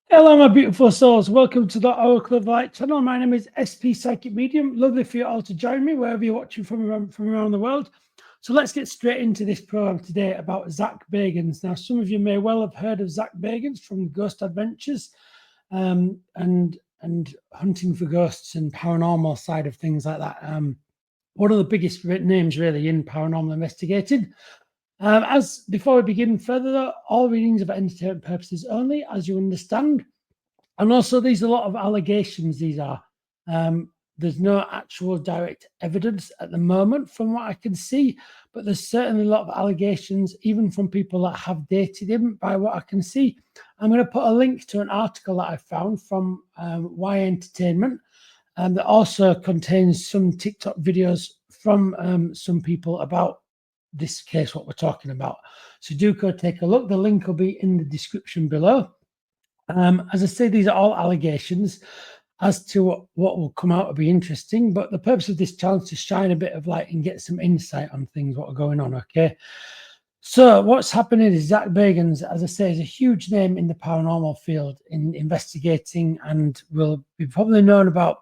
Hello, my beautiful souls. Welcome to the Oracle of Light channel. My name is SP Psychic Medium. Lovely for you all to join me wherever you're watching from around the world. So let's get straight into this program today about Zak Bagans. Now, some of you may well have heard of Zak Bagans from Ghost Adventures and hunting for ghosts and paranormal side of things like that. One of the biggest names really in paranormal investigating. As before we begin further, though, all readings are for entertainment purposes only, as you understand. And also, these are a lot of allegations. These are. There's no actual direct evidence at the moment, from what I can see, but there's certainly a lot of allegations, even from people that have dated him, by what I can see. I'm going to put a link to an article that I found from Y Entertainment, that also contains some TikTok videos from some people about this case, what we're talking about. So do go take a look. The link will be in the description below. As I say, these are all allegations. As to what will come out will be interesting, but the purpose of this channel is to shine a bit of light and get some insight on things, what are going on, okay? So what's happening is Zak Bagans, as I say, is a huge name in the paranormal field in investigating, and will be probably known about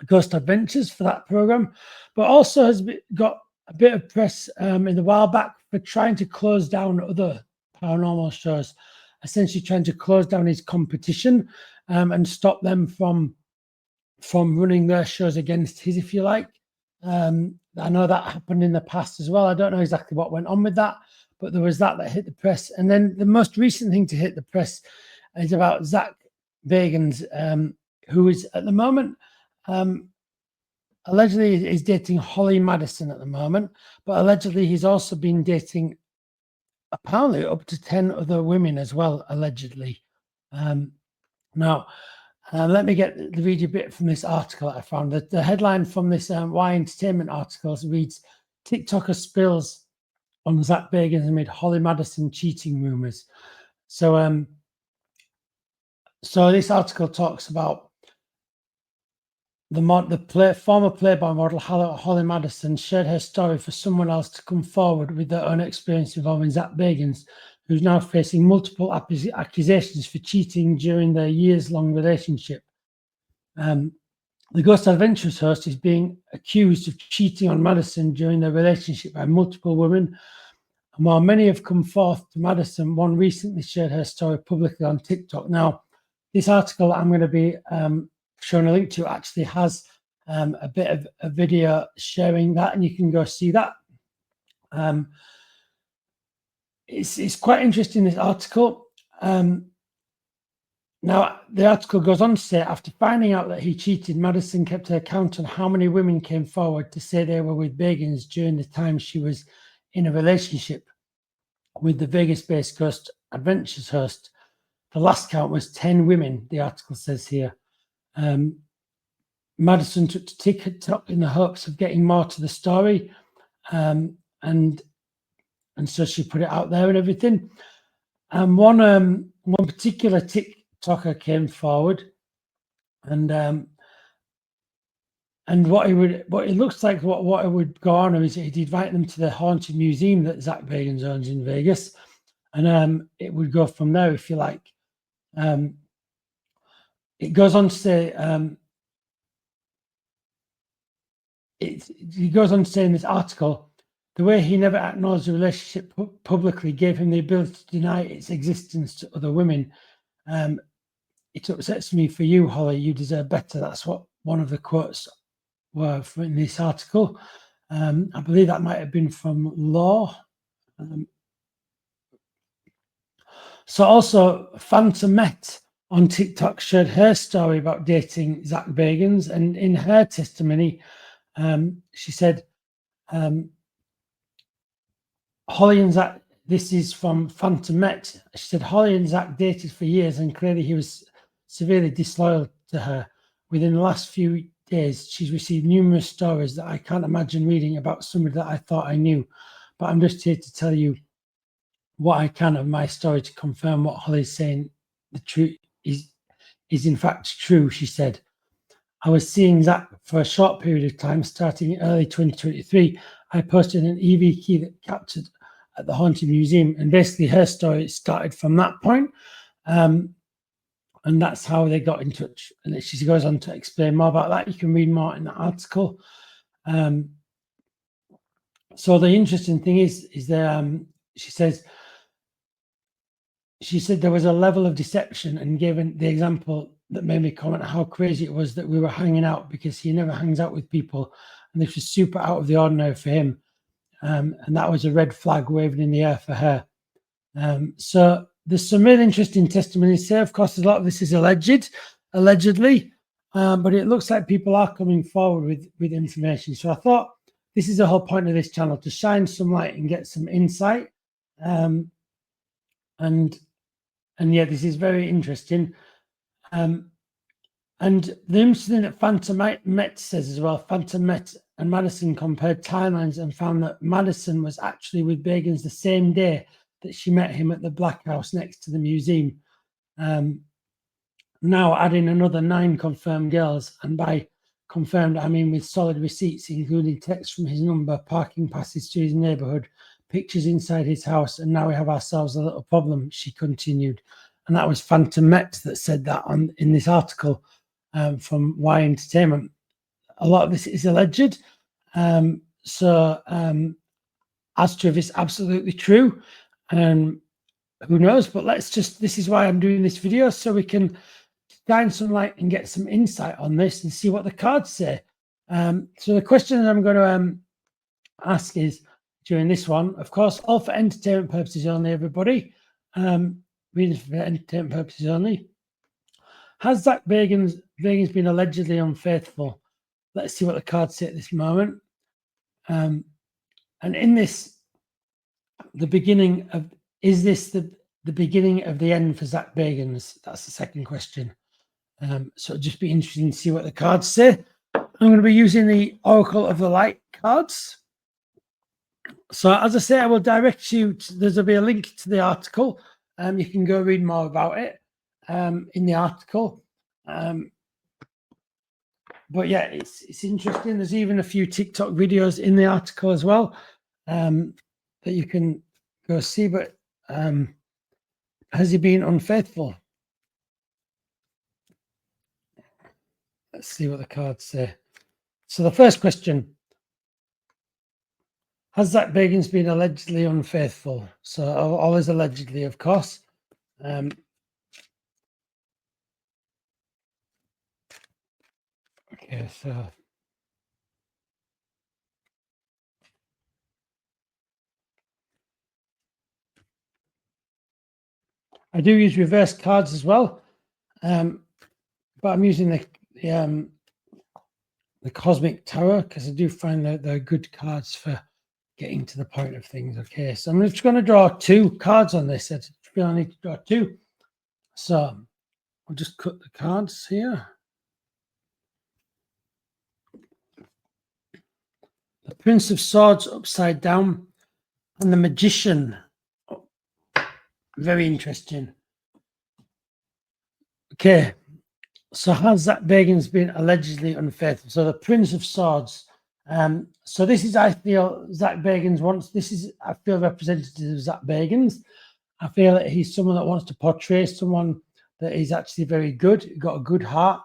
Ghost Adventures for that program, but also has got a bit of press in the while back for trying to close down other paranormal shows, essentially trying to close down his competition and stop them from running their shows against his, if you like. I know that happened in the past as well. I don't know exactly what went on with that, but there was that hit the press. And then the most recent thing to hit the press is about Zak Bagans, who is at the moment allegedly is dating Holly Madison at the moment, but allegedly he's also been dating apparently up to 10 other women as well, allegedly. Now, let me read you a bit from this article that I found. The headline from this Y Entertainment article reads, TikToker spills on Zak Bagans amid Holly Madison cheating rumors. So, so this article talks about former Playboy model Holly Madison shared her story for someone else to come forward with their own experience involving Zak Bagans, who's now facing multiple accusations for cheating during their years-long relationship. The Ghost Adventures host is being accused of cheating on Madison during their relationship by multiple women. And while many have come forth to Madison, one recently shared her story publicly on TikTok. Now, this article that I'm going to be showing a link to actually has a bit of a video sharing that, and you can go see that. It's quite interesting, this article. Now, the article goes on to say, after finding out that he cheated, Madison kept her count on how many women came forward to say they were with Bagans during the time she was in a relationship with the Vegas-based Ghost Adventures host. The last count was 10 women, the article says here. Madison took to TikTok in the hopes of getting more to the story, and so she put it out there and everything. And one particular TikToker came forward, and what it looks like what it would go on is he'd invite them to the haunted museum that Zak Bagans owns in Vegas, and it would go from there, if you like. It goes on to say. He goes on to say in this article, the way he never acknowledged the relationship publicly gave him the ability to deny its existence to other women. It upsets me for you, Holly. You deserve better. That's what one of the quotes were in this article. I believe that might have been from Law. So also, Phantom Met on TikTok shared her story about dating Zak Bagans, and in her testimony, she said, Holly and Zak, this is from Phantom Met. She said, Holly and Zak dated for years, and clearly he was severely disloyal to her. Within the last few days, she's received numerous stories that I can't imagine reading about somebody that I thought I knew. But I'm just here to tell you what I can of my story to confirm what Holly's saying. The truth is in fact true, she said. I was seeing Zak for a short period of time, starting in early 2023. I posted an EV key that captured at the Haunted Museum, and basically her story started from that point. And that's how they got in touch. And she goes on to explain more about that. You can read more in the article. So the interesting thing is that she said there was a level of deception, and given the example that made me comment how crazy it was that we were hanging out, because he never hangs out with people, and this was super out of the ordinary for him, and that was a red flag waving in the air for her. So there's some really interesting testimonies here. Of course, a lot of this is allegedly, but it looks like people are coming forward with information. So I thought this is the whole point of this channel, to shine some light and get some insight. And yeah, this is very interesting. And the interesting that Fanta Met says as well, Fanta Met and Madison compared timelines and found that Madison was actually with Bagans the same day that she met him at the Black House next to the museum. Now adding another 9 confirmed girls, and by confirmed I mean with solid receipts, including text from his number, parking passes to his neighborhood, pictures inside his house, and now we have ourselves a little problem, she continued. And that was Phantom Met that said that in this article from Y Entertainment. A lot of this is alleged. So as to if it's absolutely true, who knows? But this is why I'm doing this video, so we can shine some light and get some insight on this and see what the cards say. So the question I'm going to ask is, during this one, of course, all for entertainment purposes only, everybody. Reading for entertainment purposes only. Has Zak Bagans been allegedly unfaithful? Let's see what the cards say at this moment. And in this, the beginning of, is this the beginning of the end for Zak Bagans? That's the second question. So it'll just be interesting to see what the cards say. I'm going to be using the Oracle of the Light cards. So as I say, I will direct you to, there'll be a link to the article. You can go read more about it in the article. But yeah, it's interesting. There's even a few TikTok videos in the article as well that you can go see. But has he been unfaithful? Let's see what the cards say. So the first question: has Zak Bagans been allegedly unfaithful? So always allegedly, of course. Okay, so I do use reverse cards as well, but I'm using the Cosmic Tower because I do find that they're good cards for getting to the point of things. Okay, so I'm just going to draw 2 cards on this. I feel I need to draw 2. So I'll just cut the cards here. The Prince of Swords upside down and the Magician. Oh, very interesting. Okay, so has Zak Bagans been allegedly unfaithful? So the Prince of Swords. So this is, I feel, Zak Bagans wants, this is, I feel, representative of Zak Bagans. I feel that he's someone that wants to portray someone that is actually very good, got a good heart.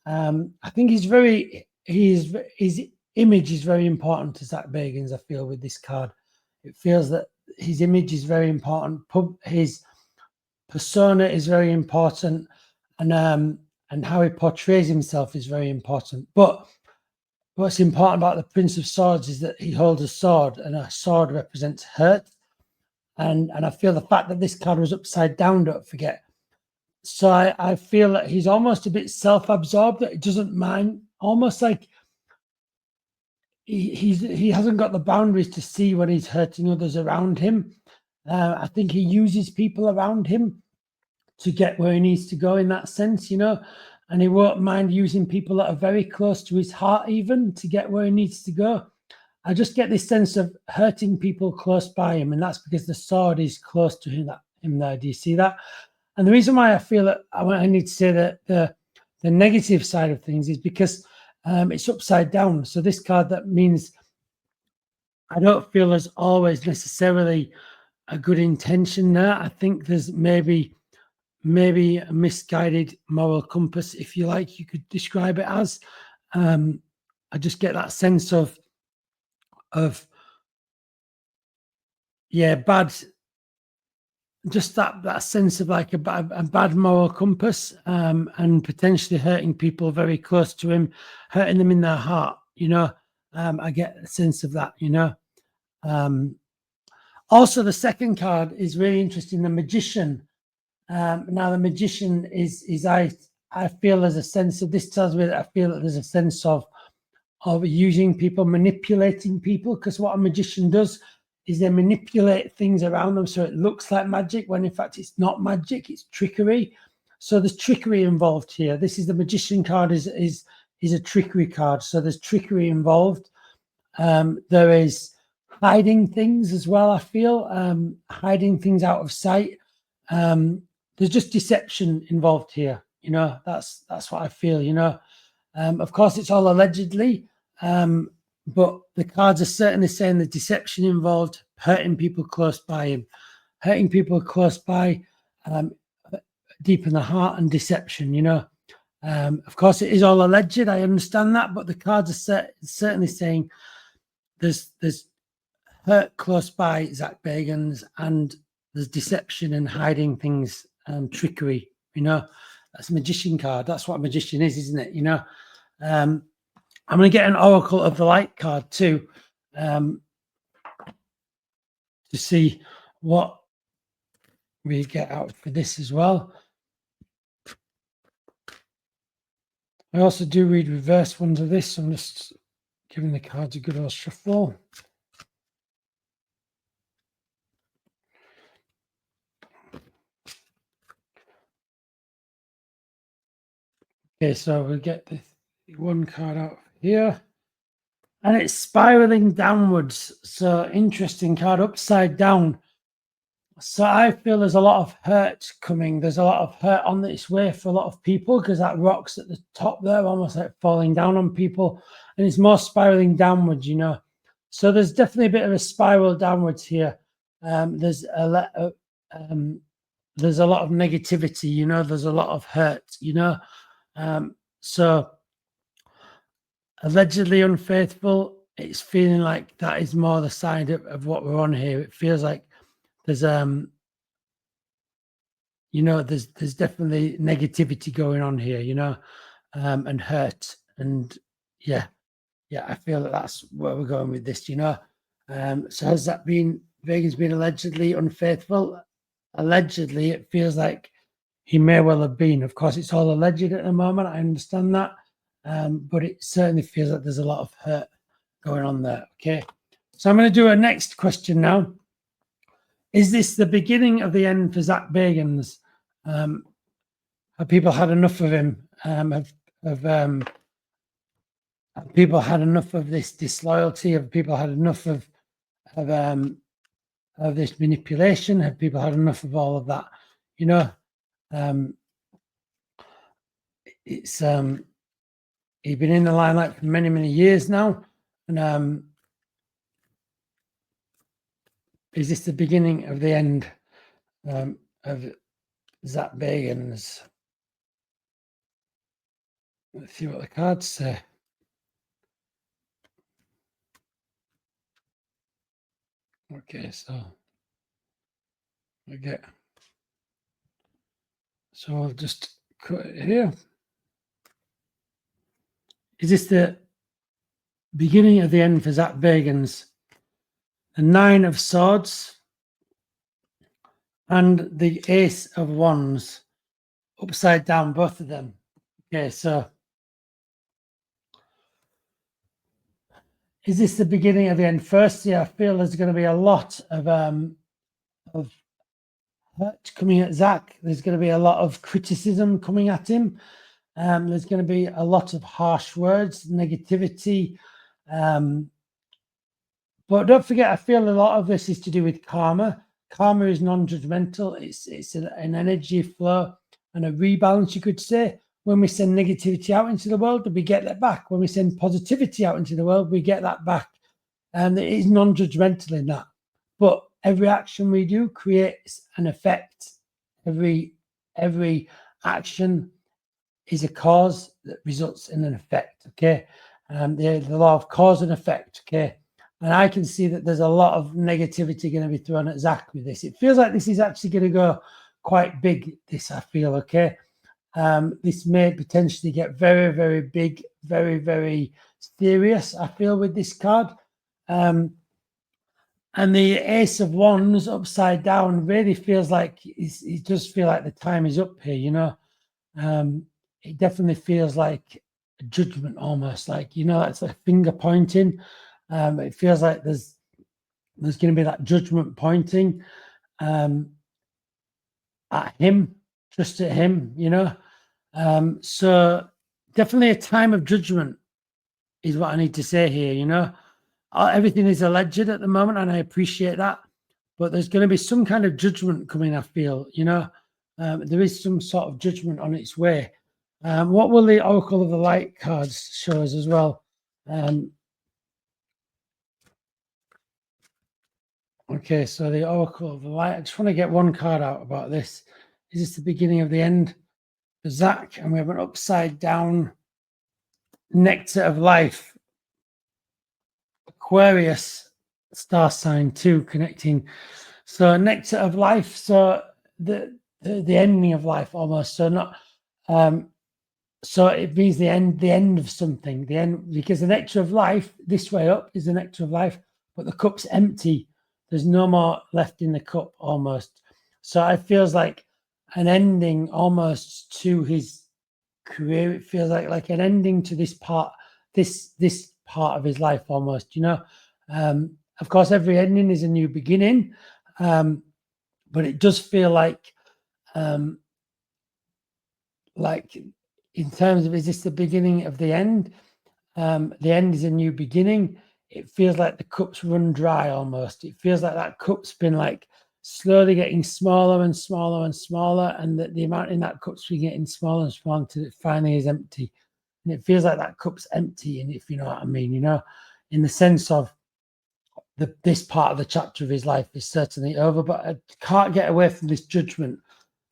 I think his image is very important to Zak Bagans, I feel, with this card. It feels that his image is very important. His persona is very important, and how he portrays himself is very important. But what's important about the Prince of Swords is that he holds a sword, and a sword represents hurt. And I feel the fact that this card was upside down, don't forget. So I feel that he's almost a bit self-absorbed, that he doesn't mind, almost like he hasn't got the boundaries to see when he's hurting others around him. I think he uses people around him to get where he needs to go in that sense, you know, and he won't mind using people that are very close to his heart even to get where he needs to go. I just get this sense of hurting people close by him, and that's because the sword is close to him there. Do you see that? And the reason why I feel that I need to say that the negative side of things is because it's upside down. So this card, that means I don't feel there's always necessarily a good intention there. I think there's maybe maybe a misguided moral compass, if you like, you could describe it as. I just get that sense of yeah, bad, just that sense of like a bad moral compass, and potentially hurting people very close to him, hurting them in their heart, you know. I get a sense of that, you know. Also, the second card is really interesting, the Magician. Now, the Magician is I feel there's a sense of, this tells me that I feel that there's a sense of using people, manipulating people, because what a magician does is they manipulate things around them so it looks like magic, when in fact it's not magic, it's trickery. So there's trickery involved here. This is the Magician card, is a trickery card. So there's trickery involved. There is hiding things as well, I feel, hiding things out of sight. There's just deception involved here, you know. That's what I feel, you know. Of course, it's all allegedly, but the cards are certainly saying the deception involved, hurting people close by him, hurting people close by, deep in the heart, and deception, you know. Of course, it is all alleged, I understand that, but the cards are certainly saying there's hurt close by Zak Bagans, and there's deception and hiding things, trickery, you know. That's a Magician card. That's what a magician is, isn't it? You know. I'm going to get an Oracle of the Light card too, to see what we get out for this as well. I also do read reverse ones of this, so I'm just giving the cards a good old shuffle. Okay, so we'll get this one card out here, and it's spiraling downwards. So interesting card, upside down. So I feel there's a lot of hurt coming. There's a lot of hurt on its way for a lot of people, because that rock's at the top there, almost like falling down on people, and it's more spiraling downwards, you know. So there's definitely a bit of a spiral downwards here. There's a lot of negativity, you know. There's a lot of hurt, you know. So allegedly unfaithful, it's feeling like that is more the side of what we're on here. It feels like there's you know, there's definitely negativity going on here, you know, and hurt, and yeah, I feel that that's where we're going with this, you know. So has that been, Vegan's been allegedly unfaithful? Allegedly, it feels like he may well have been. Of course, it's all alleged at the moment, I understand that, but it certainly feels like there's a lot of hurt going on there. Okay, so I'm going to do a next question now. Is this the beginning of the end for Zak Bagans? Have people had enough of him? Have people had enough of this disloyalty? Have people had enough of this manipulation? Have people had enough of all of that? You know, it's he's been in the limelight for many, many years now, and is this the beginning of the end of Zak Bagans? Let's see what the cards say. Okay, so I'll just cut it here. Is this the beginning of the end for Zak Bagans? The Nine of Swords and the Ace of Wands, upside down, both of them. Okay, so is this the beginning of the end? Firstly, I feel there's going to be a lot of hurt coming at Zak. There's going to be a lot of criticism coming at him. There's going to be a lot of harsh words, negativity. But don't forget, I feel a lot of this is to do with karma. Karma is non-judgmental. It's an energy flow and a rebalance, you could say. When we send negativity out into the world, we get that back. When we send positivity out into the world, we get that back. And it is non-judgmental in that. But every action we do creates an effect. Every every action is a cause that results in an effect, okay? The law of cause and effect, okay? And I can see that there's a lot of negativity going to be thrown at Zak with this. It feels like this is actually going to go quite big, this, I feel, okay? This may potentially get very, very big, very, very serious, I feel, with this card. And the Ace of Wands upside down really feels like it does feel like the time is up here, you know. It definitely feels like a judgment almost, like, you know, that's like finger pointing. It feels like there's going to be that judgment pointing at him, just at him, you know. So definitely a time of judgment is what I need to say here, you know. Everything is alleged at the moment, and I appreciate that. But there's going to be some kind of judgment coming, I feel, you know. There is some sort of judgment on its way. What will the Oracle of the Light cards show us as well? Okay, so the Oracle of the Light. I just want to get one card out about this. Is this the beginning of the end for Zak? And we have an upside down Nectar of Life. Aquarius star sign too, connecting. So Nectar of Life, so the ending of life almost. So not so it means the end of something, the end, because the nectar of life this way up is the nectar of life, but the cup's empty. There's no more left in the cup almost. So it feels like an ending almost to his career. It feels like an ending to this part, this part of his life almost, you know. Of course, every ending is a new beginning, but it does feel like in terms of, is this the beginning of the end? The end is a new beginning. It feels like the cup's run dry almost. It feels like that cup's been like slowly getting smaller and smaller and smaller, and that the amount in that cup's been getting smaller and smaller until it finally is empty. And it feels like that cup's empty, and if you know what I mean, you know, in the sense of this part of the chapter of his life is certainly over, but I can't get away from this judgment.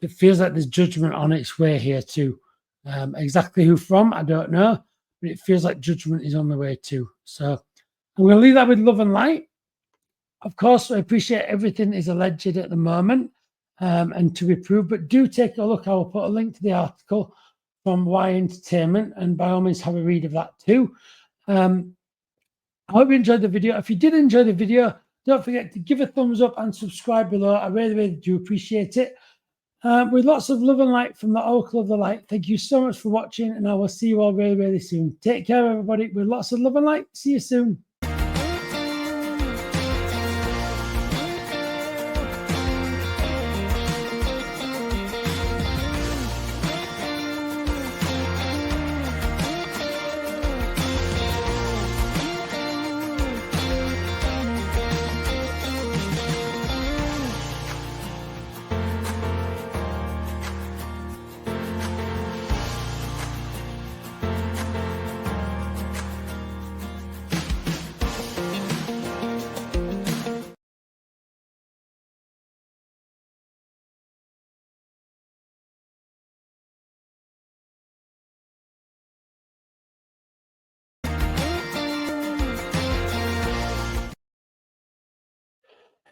It feels like there's judgment on its way here too. Exactly who from, I don't know, but it feels like judgment is on the way too. So I'm going to leave that with love and light. Of course, I appreciate everything is alleged at the moment and to be proved, but do take a look. I will put a link to the article from Y Entertainment, and by all means have a read of that too. I hope you enjoyed the video. If you did enjoy the video, don't forget to give a thumbs up and subscribe below. I really, really do appreciate it. With lots of love and light from the Oracle of the Light. Thank you so much for watching, and I will see you all really, really soon. Take care, everybody, with lots of love and light. See you soon.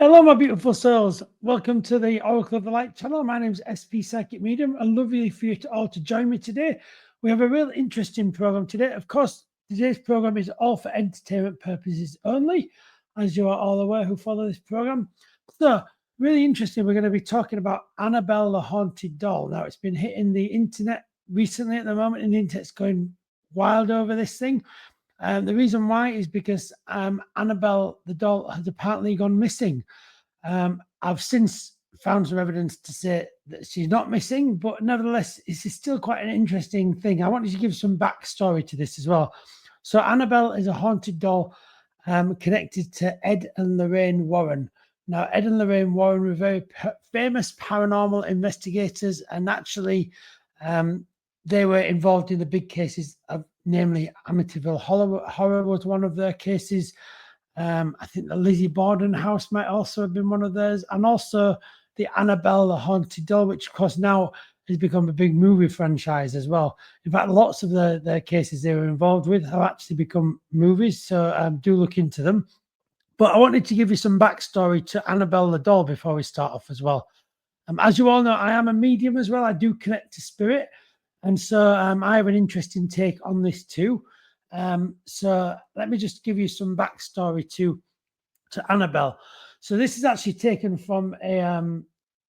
Hello, my beautiful souls. Welcome to the Oracle of the Light channel. My name is SP Psychic Medium. And lovely for you all to join me today. We have a real interesting program today. Of course, today's program is all for entertainment purposes only, as you are all aware who follow this program. So, really interesting. We're going to be talking about Annabelle the Haunted Doll. Now, it's been hitting the internet recently at the moment, and the internet's going wild over this thing. The reason why is because Annabelle the doll has apparently gone missing. I've since found some evidence to say that she's not missing, but nevertheless, it's still quite an interesting thing. I wanted to give some backstory to this as well. So Annabelle is a haunted doll connected to Ed and Lorraine Warren. Now, Ed and Lorraine Warren were very famous paranormal investigators, and actually they were involved in the big cases of, namely, Amityville Horror was one of their cases. I think the Lizzie Borden house might also have been one of theirs, and also the Annabelle the Haunted Doll, which of course now has become a big movie franchise as well. In fact, lots of the cases they were involved with have actually become movies, so do look into them. But I wanted to give you some backstory to Annabelle the doll before we start off as well. As you all know, I am a medium as well. I do connect to spirit. And so I have an interesting take on this too. So let me just give you some backstory to Annabelle. So this is actually taken from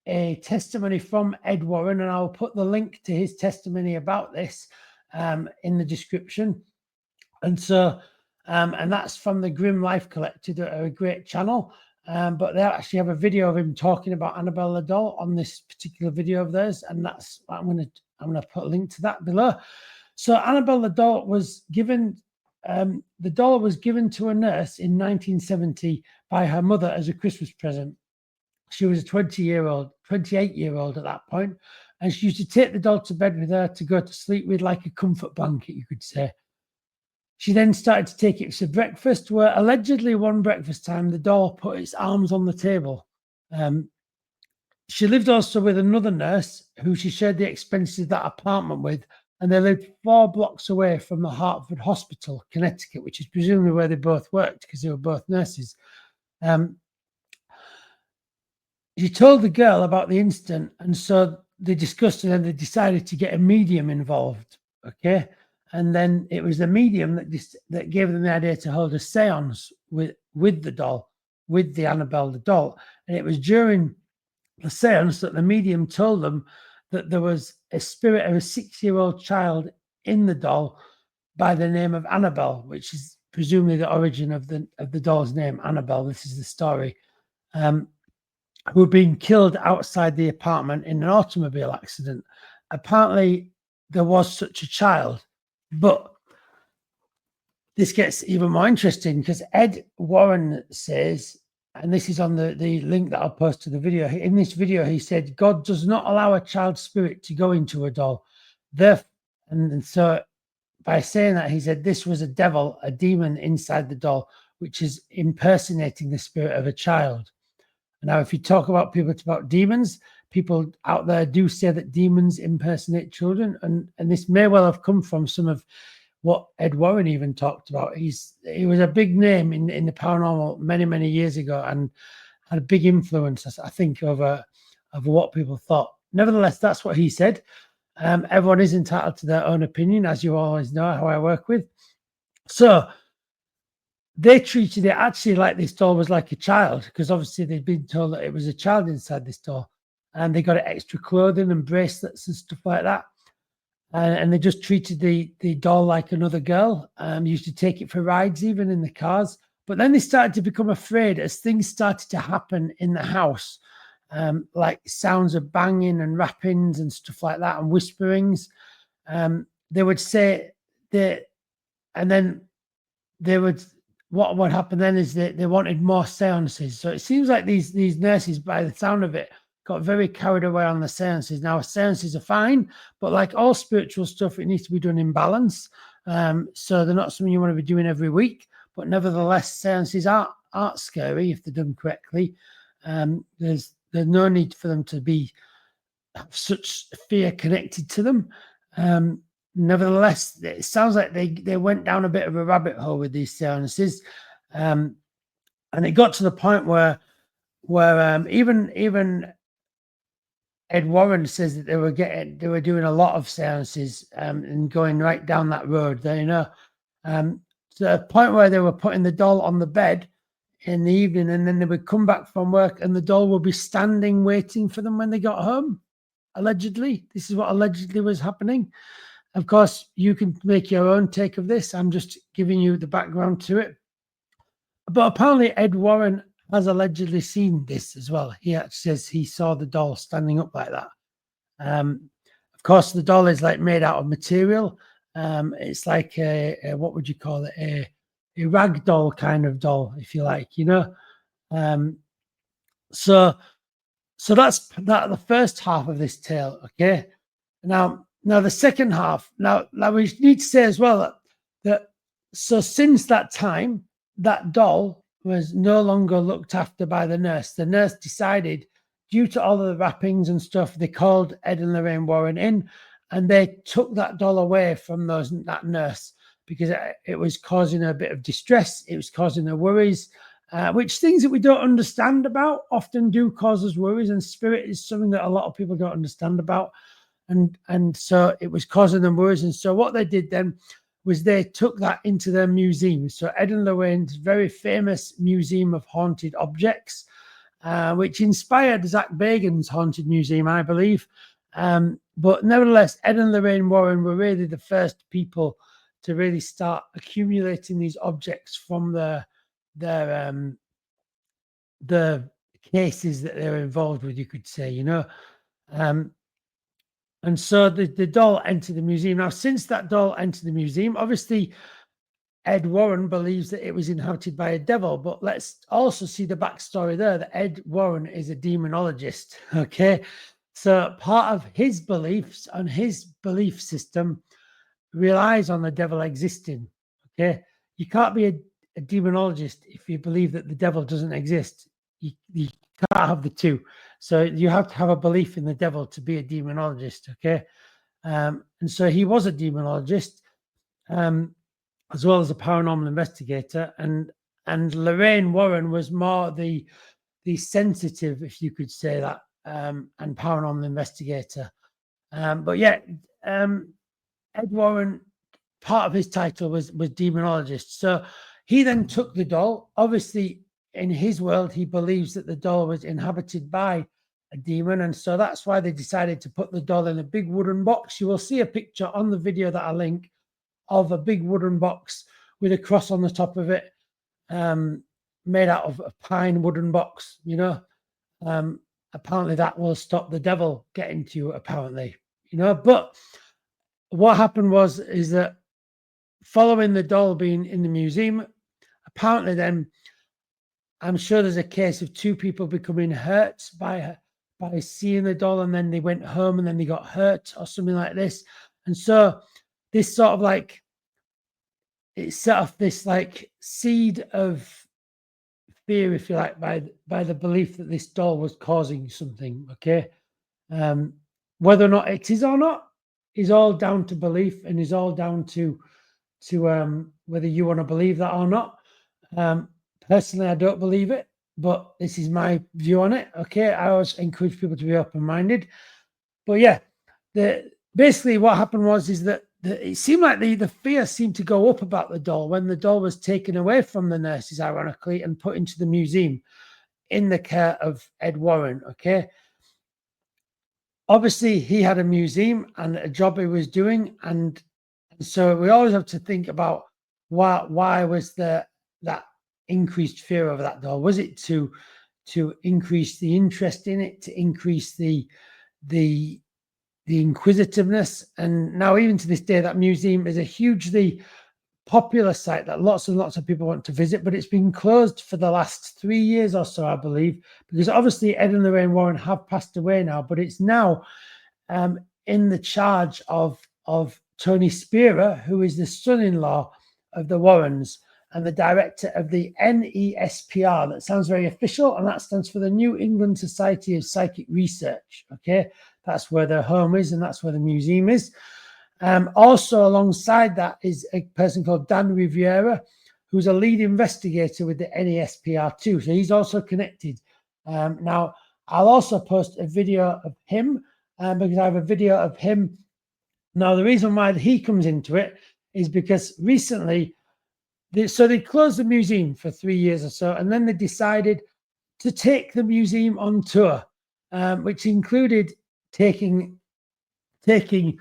a testimony from Ed Warren, and I'll put the link to his testimony about this in the description. And so, and that's from the Grim Life Collective, a great channel. But they actually have a video of him talking about Annabelle the doll on this particular video of theirs, and that's I'm gonna put a link to that below. So Annabelle the doll was given to a nurse in 1970 by her mother as a Christmas present. She was a 28-year-old at that point, and she used to take the doll to bed with her to go to sleep with, like a comfort blanket, you could say. She then started to take it for breakfast, where allegedly one breakfast time, the doll put its arms on the table. She lived also with another nurse who she shared the expenses of that apartment with, and they lived 4 blocks away from the Hartford Hospital, Connecticut, which is presumably where they both worked because they were both nurses. She told the girl about the incident, and so they discussed it and they decided to get a medium involved, okay? And then it was the medium that gave them the idea to hold a seance with the doll, with the Annabelle the doll. And it was during the seance that the medium told them that there was a spirit of a 6-year-old child in the doll by the name of Annabelle, which is presumably the origin of the doll's name, Annabelle. This is the story. Who had been killed outside the apartment in an automobile accident. Apparently, there was such a child. But this gets even more interesting because Ed Warren says, and this is on the link that I'll post to the video. In this video, he said, God does not allow a child's spirit to go into a doll. And so by saying that, he said this was a devil, a demon inside the doll, which is impersonating the spirit of a child. Now, if you talk about demons, people out there do say that demons impersonate children, and this may well have come from some of what Ed Warren even talked about. He was a big name in the paranormal many years ago, and had a big influence, I think, over what people thought. Nevertheless, that's what he said. Everyone is entitled to their own opinion, as you always know how I work with. So they treated it actually like this doll was like a child, because obviously they'd been told that it was a child inside this doll, and they got extra clothing and bracelets and stuff like that. And they just treated the doll like another girl. Used to take it for rides, even in the cars. But then they started to become afraid as things started to happen in the house, like sounds of banging and rappings and stuff like that, and whisperings. They would say that, and then they would. What would happen then is that they wanted more seances. So it seems like these nurses, by the sound of it, got very carried away on the seances. Now, seances are fine, but like all spiritual stuff, it needs to be done in balance. So they're not something you want to be doing every week, but nevertheless, seances aren't scary if they're done correctly. There's no need for them to have such fear connected to them. Nevertheless, it sounds like they went down a bit of a rabbit hole with these seances, and it got to the point where even Ed Warren says that they were doing a lot of seances and going right down that road there, to the point where they were putting the doll on the bed in the evening, and then they would come back from work and the doll would be standing waiting for them when they got home. Allegedly, this is what allegedly was happening. Of course, you can make your own take of this. I'm just giving you the background to it. But apparently Ed Warren has allegedly seen this as well. He actually says he saw the doll standing up like that. Of course, the doll is like made out of material. It's like a what would you call it? A rag doll kind of doll, if you like, So that's the first half of this tale. Okay. Now the second half. Now we need to say as well that so since that time, that doll was no longer looked after by the nurse. The nurse decided due to all of the wrappings and stuff, they called Ed and Lorraine Warren in, and they took that doll away from that nurse because it was causing her a bit of distress. It was causing her worries, which things that we don't understand about often do cause us worries. And spirit is something that a lot of people don't understand about. And so it was causing them worries. And so what they did then was they took that into their museum. So Ed and Lorraine's very famous Museum of Haunted Objects, which inspired Zak Bagans' Haunted Museum, I believe. But nevertheless, Ed and Lorraine Warren were really the first people to really start accumulating these objects from the cases that they were involved with, you could say, you know. And so the doll entered the museum. Now, since that doll entered the museum, obviously Ed Warren believes that it was inhabited by a devil, but let's also see the backstory there, that Ed Warren is a demonologist, okay? So part of his beliefs and his belief system relies on the devil existing, okay? You can't be a demonologist if you believe that the devil doesn't exist. You can't have the two. So you have to have a belief in the devil to be a demonologist, okay? And so he was a demonologist, as well as a paranormal investigator. And Lorraine Warren was more the sensitive, if you could say that, and paranormal investigator. But yeah, Ed Warren, part of his title was demonologist. So he then took the doll. Obviously, in his world, he believes that the doll was inhabited by a demon. And so that's why they decided to put the doll in a big wooden box. You will see a picture on the video that I link of a big wooden box with a cross on the top of it, made out of a pine wooden box, you know. Apparently that will stop the devil getting to you, apparently, you know. But what happened is that following the doll being in the museum, apparently then, I'm sure there's a case of two people becoming hurt by seeing the doll, and then they went home and then they got hurt or something like this. And so this sort of like, it set off this like seed of fear, if you like, by the belief that this doll was causing something, okay? Whether or not it is or not is all down to belief, and is all down to whether you want to believe that or not. Personally, I don't believe it, but this is my view on it, okay? I always encourage people to be open-minded. But yeah, basically what happened is that it seemed like the fear seemed to go up about the doll when the doll was taken away from the nurses, ironically, and put into the museum in the care of Ed Warren, okay? Obviously, he had a museum and a job he was doing, and so we always have to think about why was that increased fear over that doll? Was it to increase the interest in it, to increase the inquisitiveness? And now, even to this day, that museum is a hugely popular site that lots and lots of people want to visit, but it's been closed for the last 3 years or so, I believe, because obviously Ed and Lorraine Warren have passed away now, but it's now in the charge of Tony Spira, who is the son-in-law of the Warrens and the director of the NESPR. That sounds very official, and that stands for the New England Society of Psychic Research, okay? That's where their home is, and that's where the museum is. Also alongside that is a person called Dan Riviera, who's a lead investigator with the NESPR too. So he's also connected. Now, I'll also post a video of him because I have a video of him. Now, the reason why he comes into it is because recently, they closed the museum for 3 years or so, and then they decided to take the museum on tour, which included taking the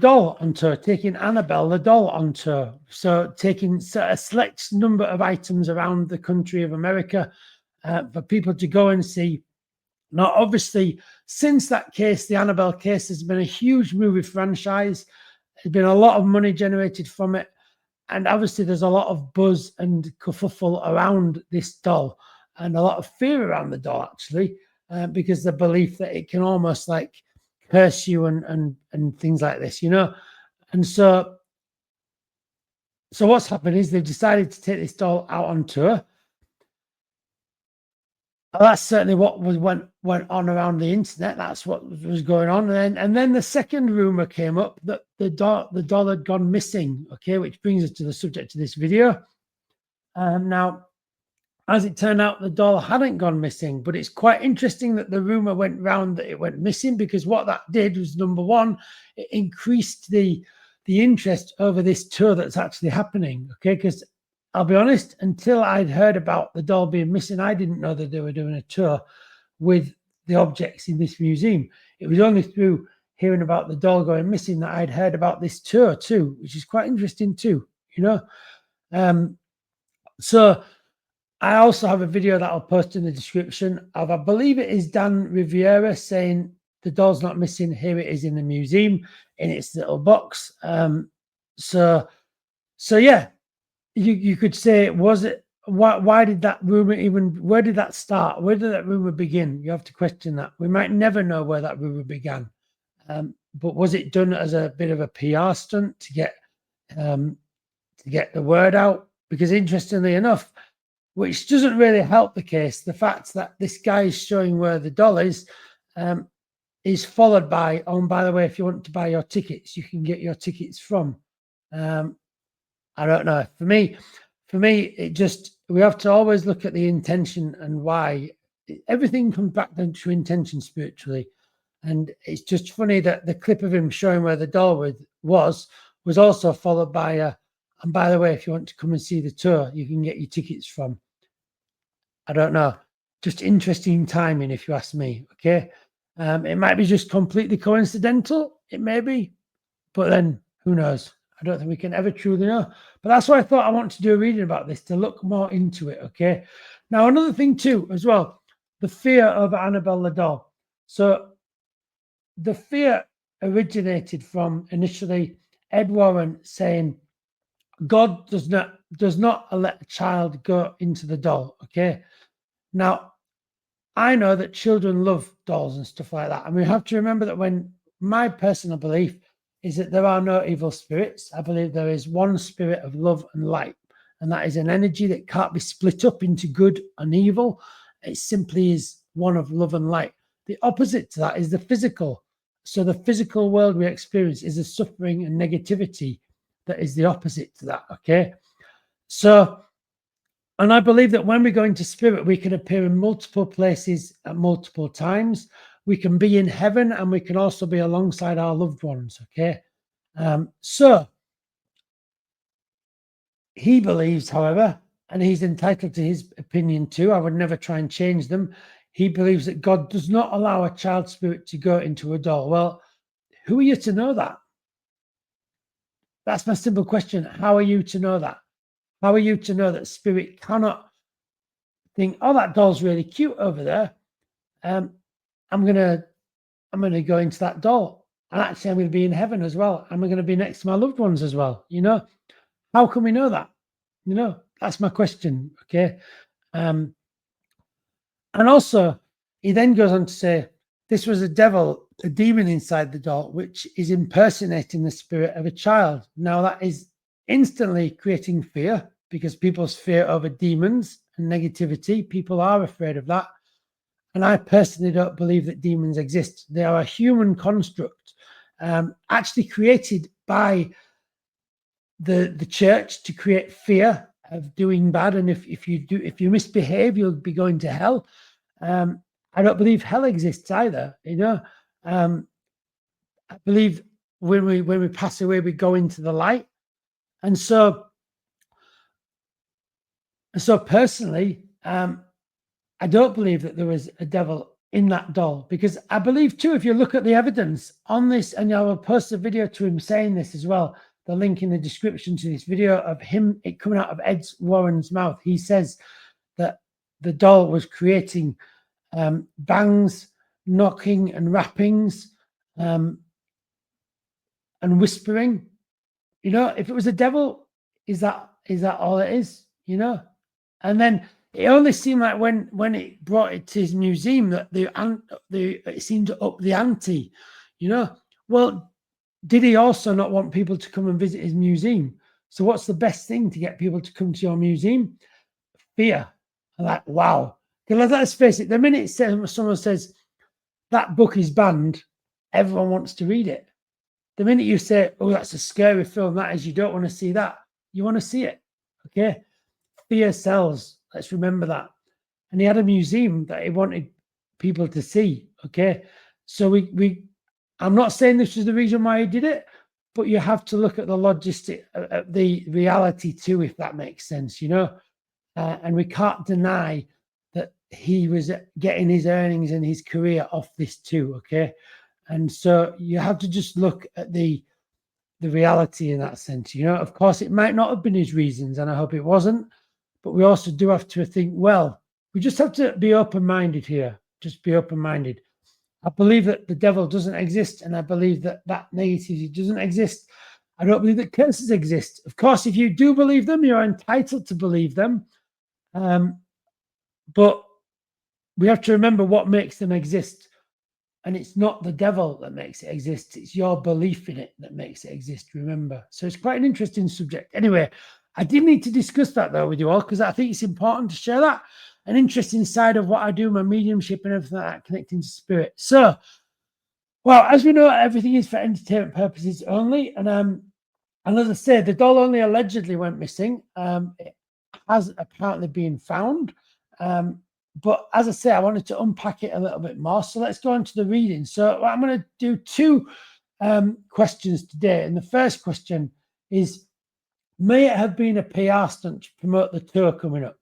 doll on tour, taking Annabelle, the doll, on tour. So taking a select number of items around the country of America for people to go and see. Now, obviously, since that case, the Annabelle case, has been a huge movie franchise. There's been a lot of money generated from it. And obviously, there's a lot of buzz and kerfuffle around this doll, and a lot of fear around the doll, actually, because the belief that it can almost like curse you and things like this, you know. And so what's happened is they've decided to take this doll out on tour. That's certainly what went on around the internet. That's what was going on. And then the second rumor came up that the doll had gone missing. Okay, which brings us to the subject of this video. Now, as it turned out, the doll hadn't gone missing, but it's quite interesting that the rumor went round that it went missing, because what that did was, number one, it increased the interest over this tour that's actually happening. Okay, because I'll be honest, until I'd heard about the doll being missing, I didn't know that they were doing a tour with the objects in this museum. It was only through hearing about the doll going missing that I'd heard about this tour too, which is quite interesting too, you know. So I also have a video that I'll post in the description of, I believe it is Dan Riviera, saying the doll's not missing. Here it is in the museum in its little box. So yeah, you could say, was it, why did that rumor even, where did that start? Where did that rumor begin? You have to question that. We might never know where that rumor began. But was it done as a bit of a PR stunt to get the word out? Because interestingly enough, which doesn't really help the case, the fact that this guy is showing where the doll is followed by, oh, and by the way, if you want to buy your tickets, you can get your tickets from. I don't know. For me, it just, we have to always look at the intention and why. Everything comes back down to intention spiritually. And it's just funny that the clip of him showing where the doll was also followed by and by the way, if you want to come and see the tour, you can get your tickets from. I don't know. Just interesting timing, if you ask me. Okay. It might be just completely coincidental. It may be, but then who knows? I don't think we can ever truly know. But that's why I thought I want to do a reading about this, to look more into it. Okay. Now, another thing too, as well, the fear of Annabelle the doll. So the fear originated from initially Ed Warren saying, God does not let a child go into the doll. Okay. Now, I know that children love dolls and stuff like that. And we have to remember that when my personal belief is that there are no evil spirits. I believe there is one spirit of love and light. And that is an energy that can't be split up into good and evil. It simply is one of love and light. The opposite to that is the physical. So the physical world we experience is the suffering and negativity that is the opposite to that. Okay. So, and I believe that when we go into spirit, we can appear in multiple places at multiple times. We can be in heaven, and we can also be alongside our loved ones. Okay. So he believes, however, and he's entitled to his opinion too, I would never try and change them. He believes that God does not allow a child spirit to go into a doll. Well, who are you to know that? That's my simple question. How are you to know that? How are you to know that spirit cannot think, oh, that doll's really cute over there. I'm gonna go into that doll, and actually I'm gonna be in heaven as well. I'm gonna be next to my loved ones as well. You know, how can we know that? You know, that's my question. Okay. And also, he then goes on to say, this was a devil, a demon inside the doll, which is impersonating the spirit of a child. Now, that is instantly creating fear, because people's fear over demons and negativity, people are afraid of that. And I personally don't believe that demons exist. They are a human construct, actually created by the church to create fear of doing bad. And if you misbehave, you'll be going to hell. I don't believe hell exists either. You know, I believe when we pass away, we go into the light. And so personally, I don't believe that there was a devil in that doll, because I believe too, if you look at the evidence on this, and I will post a video to him saying this as well, the link in the description to this video of him, it coming out of Ed Warren's mouth. He says that the doll was creating bangs, knocking and rappings, and whispering. You know, if it was a devil, is that all it is? You know, and then it only seemed like when it brought it to his museum that it seemed to up the ante. You know, well, did he also not want people to come and visit his museum? So what's the best thing to get people to come to your museum? Fear. I'm like, wow, Because let's face it, the minute someone says that book is banned, everyone wants to read it. The minute you say, oh, that's a scary film, that is, you don't want to see that. You want to see it. Okay. Fear sells. Let's remember that. And he had a museum that he wanted people to see. Okay. So I'm not saying this is the reason why he did it, but you have to look at the logistic, the reality too, if that makes sense, you know. And we can't deny that he was getting his earnings and his career off this too. Okay. And so you have to just look at the reality in that sense. You know, of course, it might not have been his reasons, and I hope it wasn't. But we also do have to think, well, we just have to be open-minded here. Just be open-minded. I believe that the devil doesn't exist, and I believe that negativity doesn't exist. I don't believe that curses exist. Of course, if you do believe them, you're entitled to believe them. But we have to remember what makes them exist. And it's not the devil that makes it exist. It's your belief in it that makes it exist, remember. So it's quite an interesting subject. Anyway, I did need to discuss that, though, with you all, because I think it's important to share that. An interesting side of what I do, my mediumship and everything like that, connecting to spirit. So, well, as we know, everything is for entertainment purposes only. And as I say, the doll only allegedly went missing. It has apparently been found. But as I say, I wanted to unpack it a little bit more. So let's go on to the reading. So I'm going to do two questions today. And the first question is, may it have been a PR stunt to promote the tour coming up?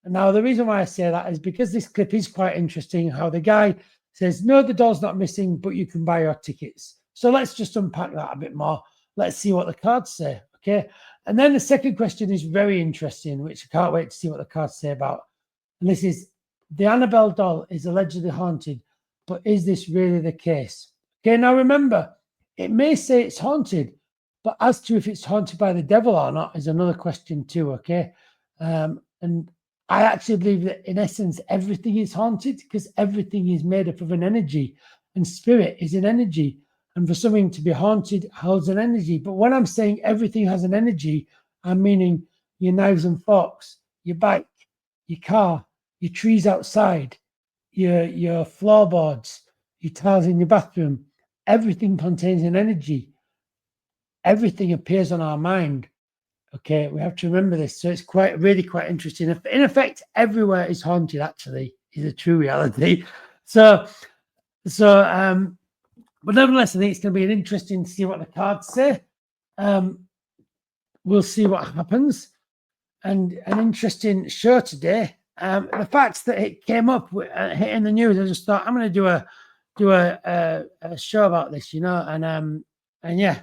And now the reason why I say that is because this clip is quite interesting, how the guy says, no, the doll's not missing, but you can buy your tickets. So let's just unpack that a bit more. Let's see what the cards say. Okay. And then the second question is very interesting, which I can't wait to see what the cards say about. And this is, the Annabelle doll is allegedly haunted, but is this really the case? Okay, now remember, it may say it's haunted, but as to if it's haunted by the devil or not is another question too, okay? And I actually believe that in essence, everything is haunted because everything is made up of an energy, and spirit is an energy. And for something to be haunted holds an energy. But when I'm saying everything has an energy, I'm meaning your knives and forks, your bike, your car, your trees outside, your floorboards, your tiles in your bathroom. Everything contains an energy. Everything appears on our mind. Okay, we have to remember this. So it's really quite interesting. In effect, everywhere is haunted, actually, is a true reality. So but nevertheless, I think it's going to be interesting to see what the cards say. We'll see what happens. And an interesting show today. The fact that it came up hitting the news, I just thought I'm going to do a show about this, you know, and yeah,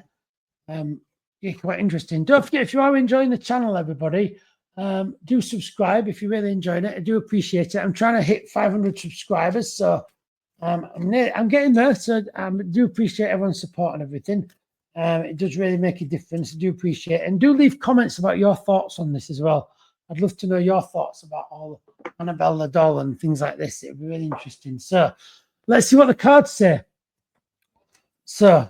quite interesting. Don't forget, if you are enjoying the channel, everybody, do subscribe if you're really enjoying it. I do appreciate it. I'm trying to hit 500 subscribers, so I'm getting there. So I do appreciate everyone's support and everything. It does really make a difference. I do appreciate it. And do leave comments about your thoughts on this as well. I'd love to know your thoughts about all Annabelle the doll and things like this. It'd be really interesting. So let's see what the cards say. So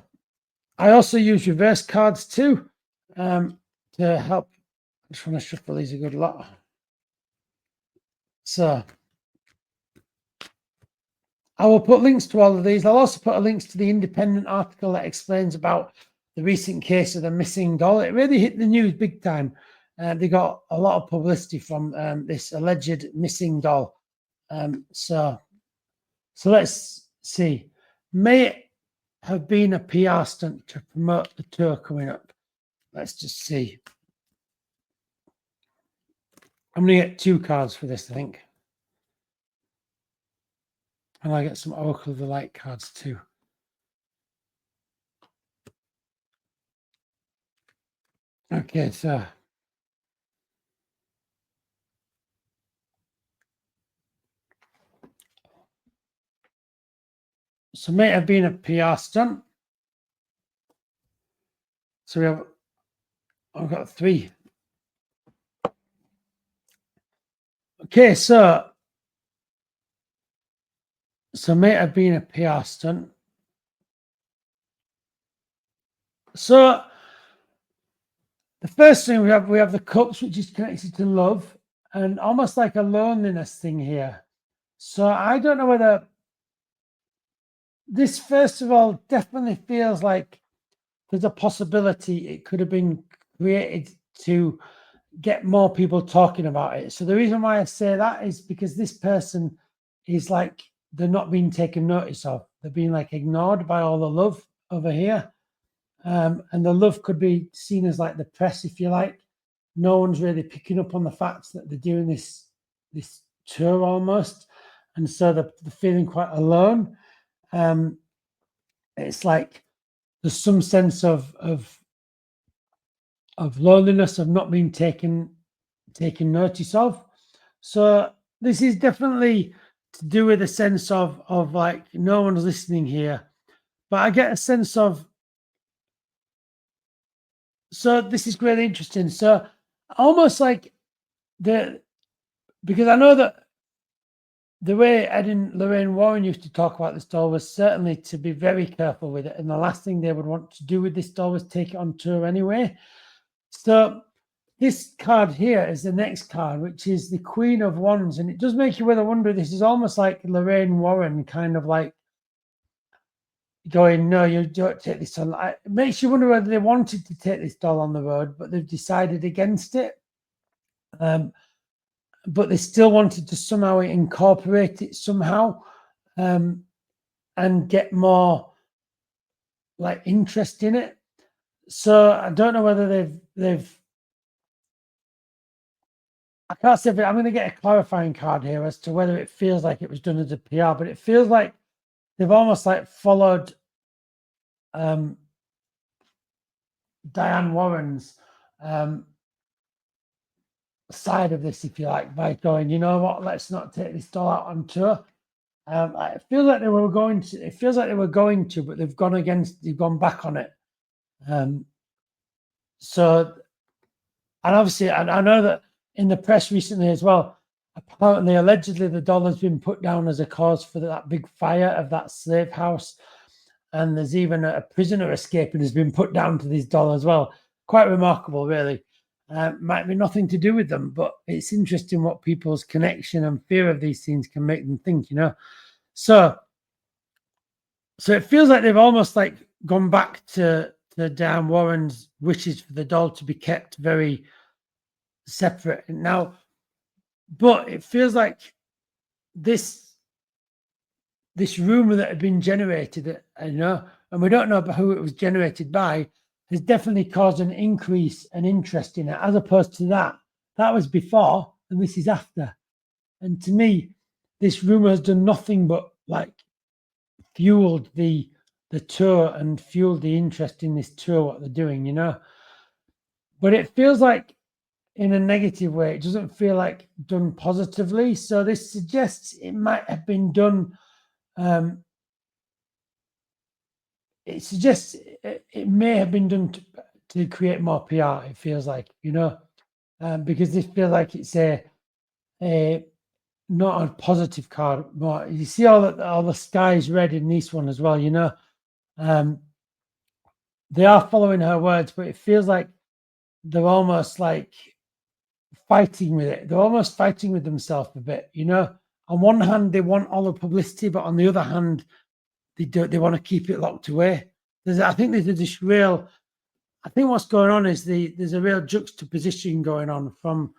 I also use reverse cards too to help. I just want to shuffle these a good lot. So I will put links to all of these. I'll also put links to the independent article that explains about the recent case of the missing doll. It really hit the news big time. They got a lot of publicity from this alleged missing doll. So let's see. May it have been a PR stunt to promote the tour coming up? Let's just see. I'm going to get two cards for this, I think. And I get some Oracle of the Light cards too. Okay, so may it have been a PR stunt. So I've got three. Okay, so may it have been a PR stunt. So the first thing we have the cups, which is connected to love, and almost like a loneliness thing here. So I don't know whether this, first of all, definitely feels like there's a possibility it could have been created to get more people talking about it. So the reason why I say that is because this person is like, they're not being taken notice of. They're being like ignored by all the love over here. And the love could be seen as like the press, if you like. No one's really picking up on the fact that they're doing this tour almost. And so they're feeling quite alone. It's like there's some sense of loneliness, of not being taken notice of. So this is definitely to do with a sense of like no one's listening here. But I get a sense of, so this is really interesting. So almost like because I know that the way Ed and Lorraine Warren used to talk about this doll was certainly to be very careful with it. And the last thing they would want to do with this doll was take it on tour anyway. So this card here is the next card, which is the Queen of Wands. And it does make you wonder, this is almost like Lorraine Warren kind of like going, no, you don't take this on. It makes you wonder whether they wanted to take this doll on the road, but they've decided against it. But they still wanted to somehow incorporate it somehow, and get more like interest in it. So I don't know whether they've I can't say, but I'm going to get a clarifying card here as to whether it feels like it was done as a PR, but it feels like they've almost like followed Diane Warren's side of this, if you like, by going, you know what, let's not take this doll out on tour. It feels like they were going to. It feels like they were going to, but they've gone against. They've gone back on it. So, and obviously, I know that in the press recently as well, apparently, allegedly, the doll has been put down as a cause for that big fire of that slave house, and there's even a prisoner escaping has been put down to this doll as well. Quite remarkable, really. Might be nothing to do with them, but it's interesting what people's connection and fear of these things can make them think, you know. So it feels like they've almost like gone back to Dan Warren's wishes for the doll to be kept very separate now, but it feels like this rumor that had been generated, you know, and we don't know about who it was generated by, has definitely caused an increase in interest in it, as opposed to that was before and this is after. And to me, this rumor has done nothing but like fueled the tour and fueled the interest in this tour, what they're doing, you know. But it feels like in a negative way. It doesn't feel like done positively. So this suggests it might have been done. It suggests it may have been done to create more PR. It feels like, you know, because this feels like it's a not a positive card. More, you see all the sky is red in this one as well. You know, they are following her words, but it feels like they're almost like fighting with it. They're almost fighting with themselves a bit, you know. On one hand, they want all the publicity, but on the other hand, they want to keep it locked away. I think there's this real. I think what's going on is there's a real juxtaposition going on from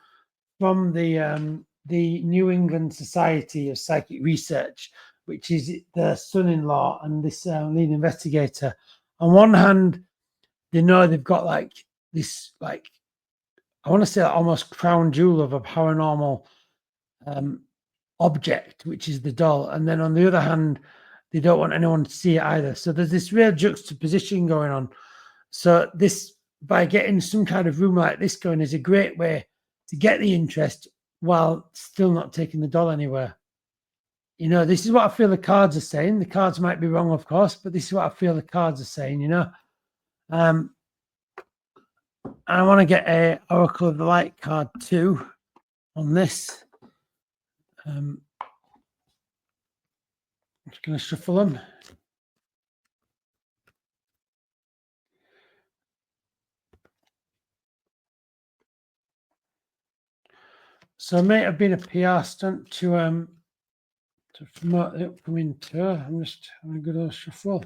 the New England Society of Psychic Research, which is the son-in-law and this lead investigator. On one hand, they know they've got like this, like, I want to say almost crown jewel of a paranormal object, which is the doll. And then on the other hand, they don't want anyone to see it either. So there's this real juxtaposition going on. So this, by getting some kind of rumor like this going, is a great way to get the interest while still not taking the doll anywhere. You know, this is what I feel the cards are saying. The cards might be wrong, of course, but this is what I feel the cards are saying, you know. And I want to get a Oracle of the Light card too on this. I'm just going to shuffle them. So it may have been a PR stunt to to promote the upcoming tour. I'm just having a good old shuffle.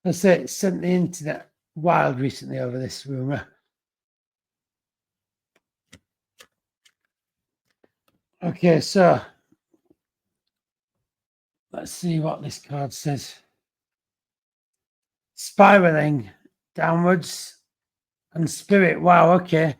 I say it sent the internet wild recently over this rumor. Okay, so let's see what this card says. Spiraling downwards and spirit. Wow, okay.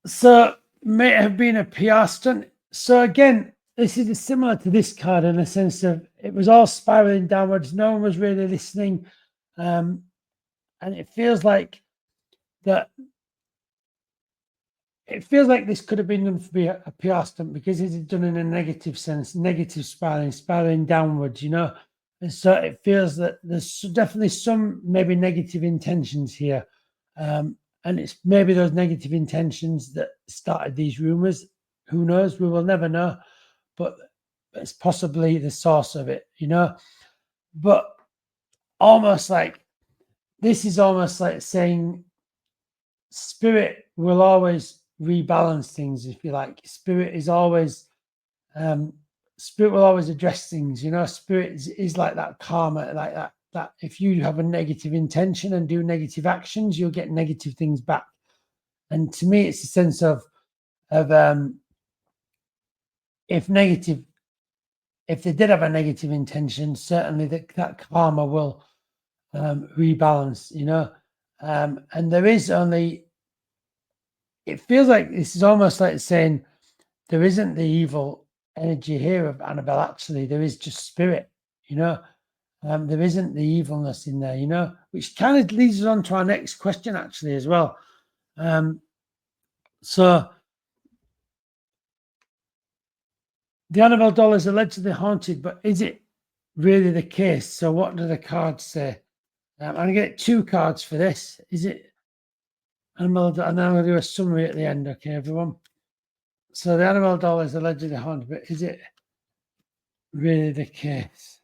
So may have been a PR stunt. So again, this is similar to this card in the sense of it was all spiraling downwards. No one was really listening. And it feels like that. It feels like this could have been done for a PR stunt because it's done in a negative sense, negative spiraling downwards, you know. And so it feels that there's definitely some maybe negative intentions here. And it's maybe those negative intentions that started these rumors. Who knows? We will never know. But it's possibly the source of it, you know. But almost like this is almost like saying spirit will always rebalance things, if you like. Spirit is always spirit will always address things, you know. Spirit is like that karma, like that if you have a negative intention and do negative actions, you'll get negative things back. And to me, it's a sense of if they did have a negative intention, certainly that karma will rebalance, you know. And there is only, it feels like this is almost like saying there isn't the evil energy here of Annabelle. Actually, there is just spirit, you know. There isn't the evilness in there, you know, which kind of leads us on to our next question, actually, as well. So the Annabelle doll is allegedly haunted, but is it really the case? So what do the cards say? I'm going to get 2 cards for this. Is it Annabelle? And then I'm going to do a summary at the end, okay, everyone? So the Annabelle doll is allegedly haunted, but is it really the case?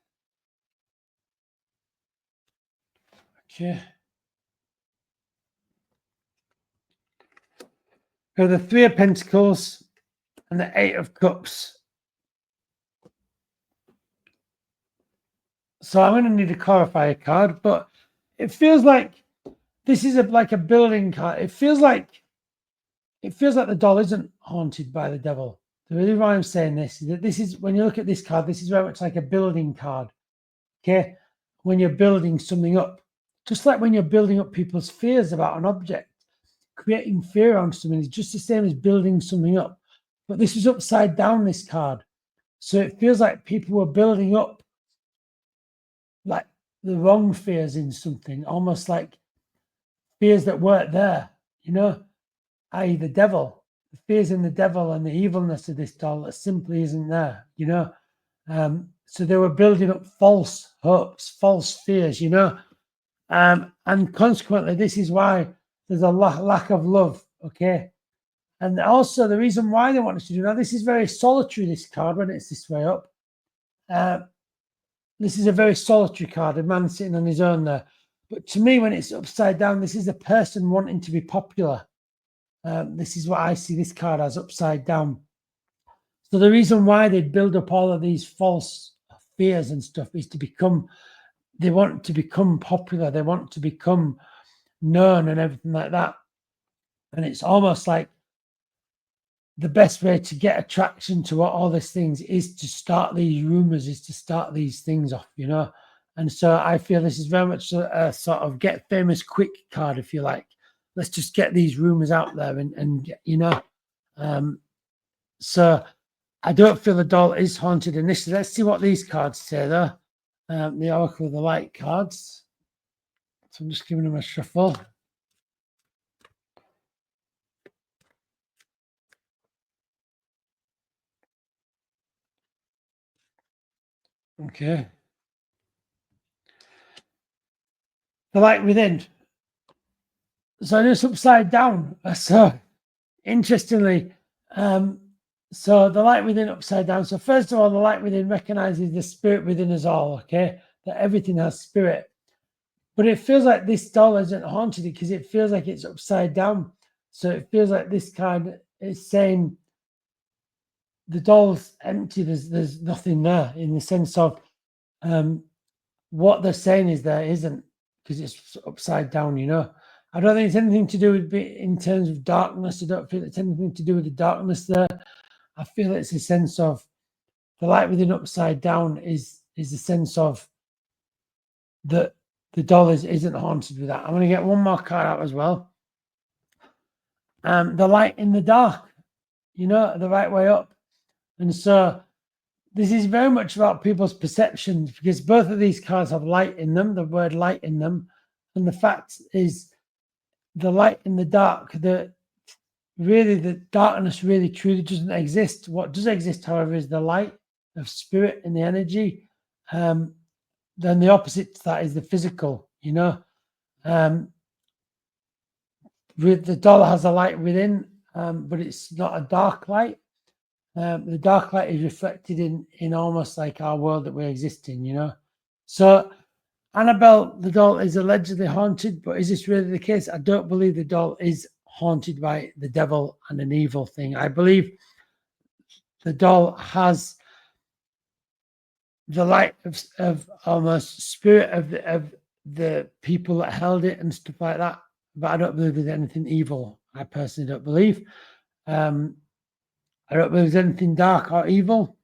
Okay. So the 3 of Pentacles and the 8 of Cups. So I'm going to need to clarify a card, but it feels like this is like a building card. It feels like the doll isn't haunted by the devil. The reason why I'm saying this is that this is, when you look at this card, this is very much like a building card. Okay, when you're building something up, just like when you're building up people's fears about an object, creating fear on something is just the same as building something up. But this is upside down, this card. So it feels like people were building up like the wrong fears in something, almost like fears that weren't there, you know, i.e. the devil, the fears in the devil and the evilness of this doll that simply isn't there, you know. So they were building up false hopes, false fears, you know. And consequently, this is why there's a lack of love, okay? And also the reason why they want us to do now, this is very solitary, this card, when it's this way up. This is a very solitary card, a man sitting on his own there. But to me, when it's upside down, this is a person wanting to be popular. This is what I see this card as, upside down. So the reason why they build up all of these false fears and stuff is to become, they want to become popular. They want to become known and everything like that. And it's almost like the best way to get attraction to all these things is to start these rumors, is to start these things off, you know. And so I feel this is very much a sort of get famous quick card, if you like. Let's just get these rumors out there and get, you know. So I don't feel the doll is haunted initially. Let's see what these cards say, though. The Oracle of the Light cards. So I'm just giving them a shuffle. Okay. The light within. So it's upside down. So interestingly, So the light within upside down. So first of all, the light within recognizes the spirit within us all, okay? That everything has spirit. But it feels like this doll isn't haunted because it feels like it's upside down. So it feels like this card is saying the doll's empty. There's nothing there, in the sense of what they're saying is there isn't, because it's upside down, you know. I don't think it's anything to do with in terms of darkness. I don't feel it's anything to do with the darkness there. I feel it's a sense of the light within upside down is a sense of that the doll isn't haunted with that. I'm going to get one more card out as well. The light in the dark, you know, the right way up. And so this is very much about people's perceptions, because both of these cards have light in them, the word light in them. And the fact is, the light in the dark, the darkness really truly doesn't exist. What does exist, however, is the light of spirit and the energy. Then the opposite to that is the physical, you know. The doll has a light within, but it's not a dark light. The dark light is reflected in almost like our world that we exist in, you know. So Annabelle, the doll, is allegedly haunted, but is this really the case? I don't believe the doll is haunted by the devil and an evil thing. I believe the doll has the light of almost spirit of the people that held it and stuff like that. But I don't believe there's anything evil. I personally don't believe. I don't believe there's anything dark or evil,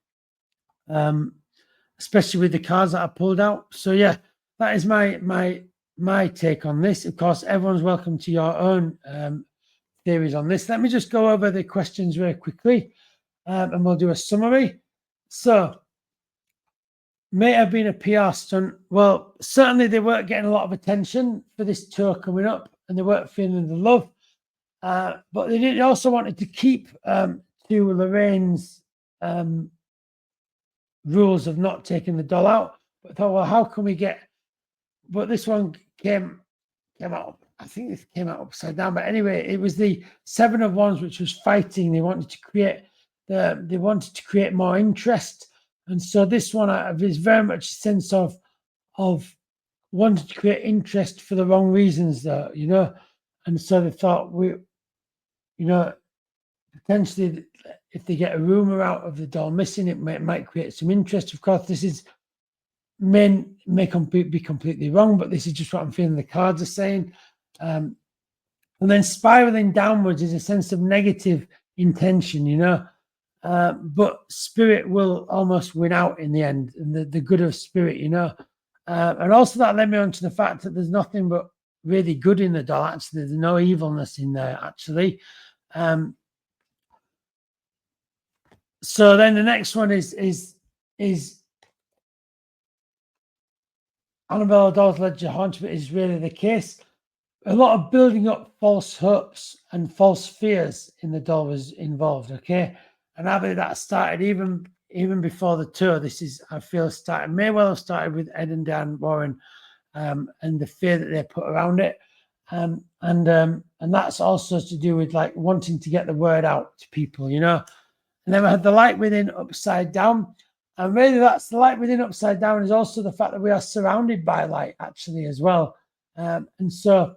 especially with the cards that I pulled out. So yeah, that is my take on this. Of course, everyone's welcome to your own theories on this. Let me just go over the questions very quickly, and we'll do a summary. So, may have been a PR stunt. Well, certainly they weren't getting a lot of attention for this tour coming up, and they weren't feeling the love. But they also wanted to keep to Lorraine's rules of not taking the doll out. But I thought, well, how can we get? But this one came out. I think this came out upside down. But anyway, it was the Seven of Wands, which was fighting. They wanted to create more interest. And so this one is very much a sense of wanting to create interest for the wrong reasons, though, you know. And so they thought potentially if they get a rumor out of the doll missing, it might create some interest. Of course, this may be completely wrong, but this is just what I'm feeling the cards are saying. And then spiraling downwards is a sense of negative intention, you know. But spirit will almost win out in the end, and the good of spirit, you know. And also that led me on to the fact that there's nothing but really good in the doll. Actually, there's no evilness in there, actually. So then the next one is Annabelle doll's ledger haunted, but is really the case. A lot of building up false hopes and false fears in the doll was involved, okay? And I believe that started even before the tour. I feel may well have started with Ed and Dan Warren, and the fear that they put around it. And that's also to do with like wanting to get the word out to people, you know. And then we had the light within upside down. And really that's the light within upside down is also the fact that we are surrounded by light actually as well. And so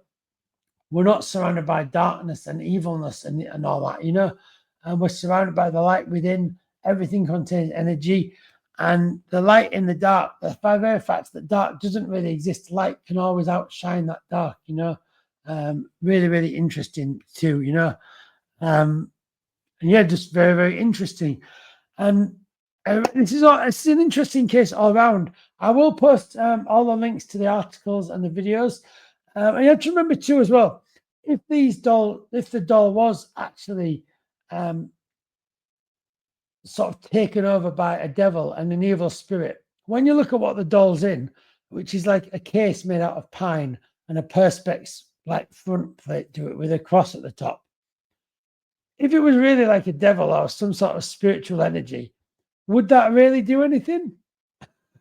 we're not surrounded by darkness and evilness and all that, you know. And we're surrounded by the light within. Everything contains energy. And the light in the dark, the very fact that dark doesn't really exist, light can always outshine that dark, you know. Really, really interesting too, you know. And yeah, just very, very interesting. And it's an interesting case all around. I will post all the links to the articles and the videos. And you have to remember too as well, if the doll was actually sort of taken over by a devil and an evil spirit, when you look at what the doll's in, which is like a case made out of pine and a perspex like front plate to it with a cross at the top. If it was really like a devil or some sort of spiritual energy, would that really do anything?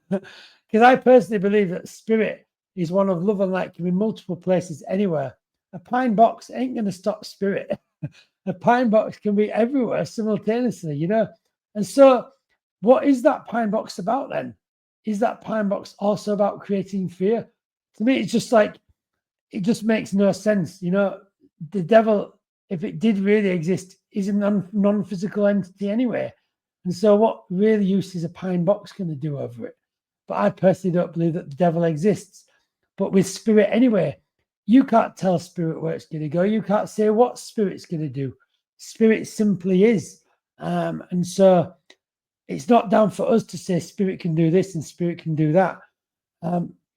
Because I personally believe that spirit is one of love and light, can be multiple places anywhere. A pine box ain't going to stop spirit. a pine box can be everywhere simultaneously, you know. And so what is that pine box about then? Is that pine box also about creating fear? To me, it's just like, it just makes no sense, you know. The devil, if it did really exist, is a non-physical entity anyway. And so what really use is a pine box going to do over it? But I personally don't believe that the devil exists. But with spirit anyway, you can't tell spirit where it's going to go. You can't say what spirit's going to do. Spirit simply is. And so it's not down for us to say spirit can do this and spirit can do that.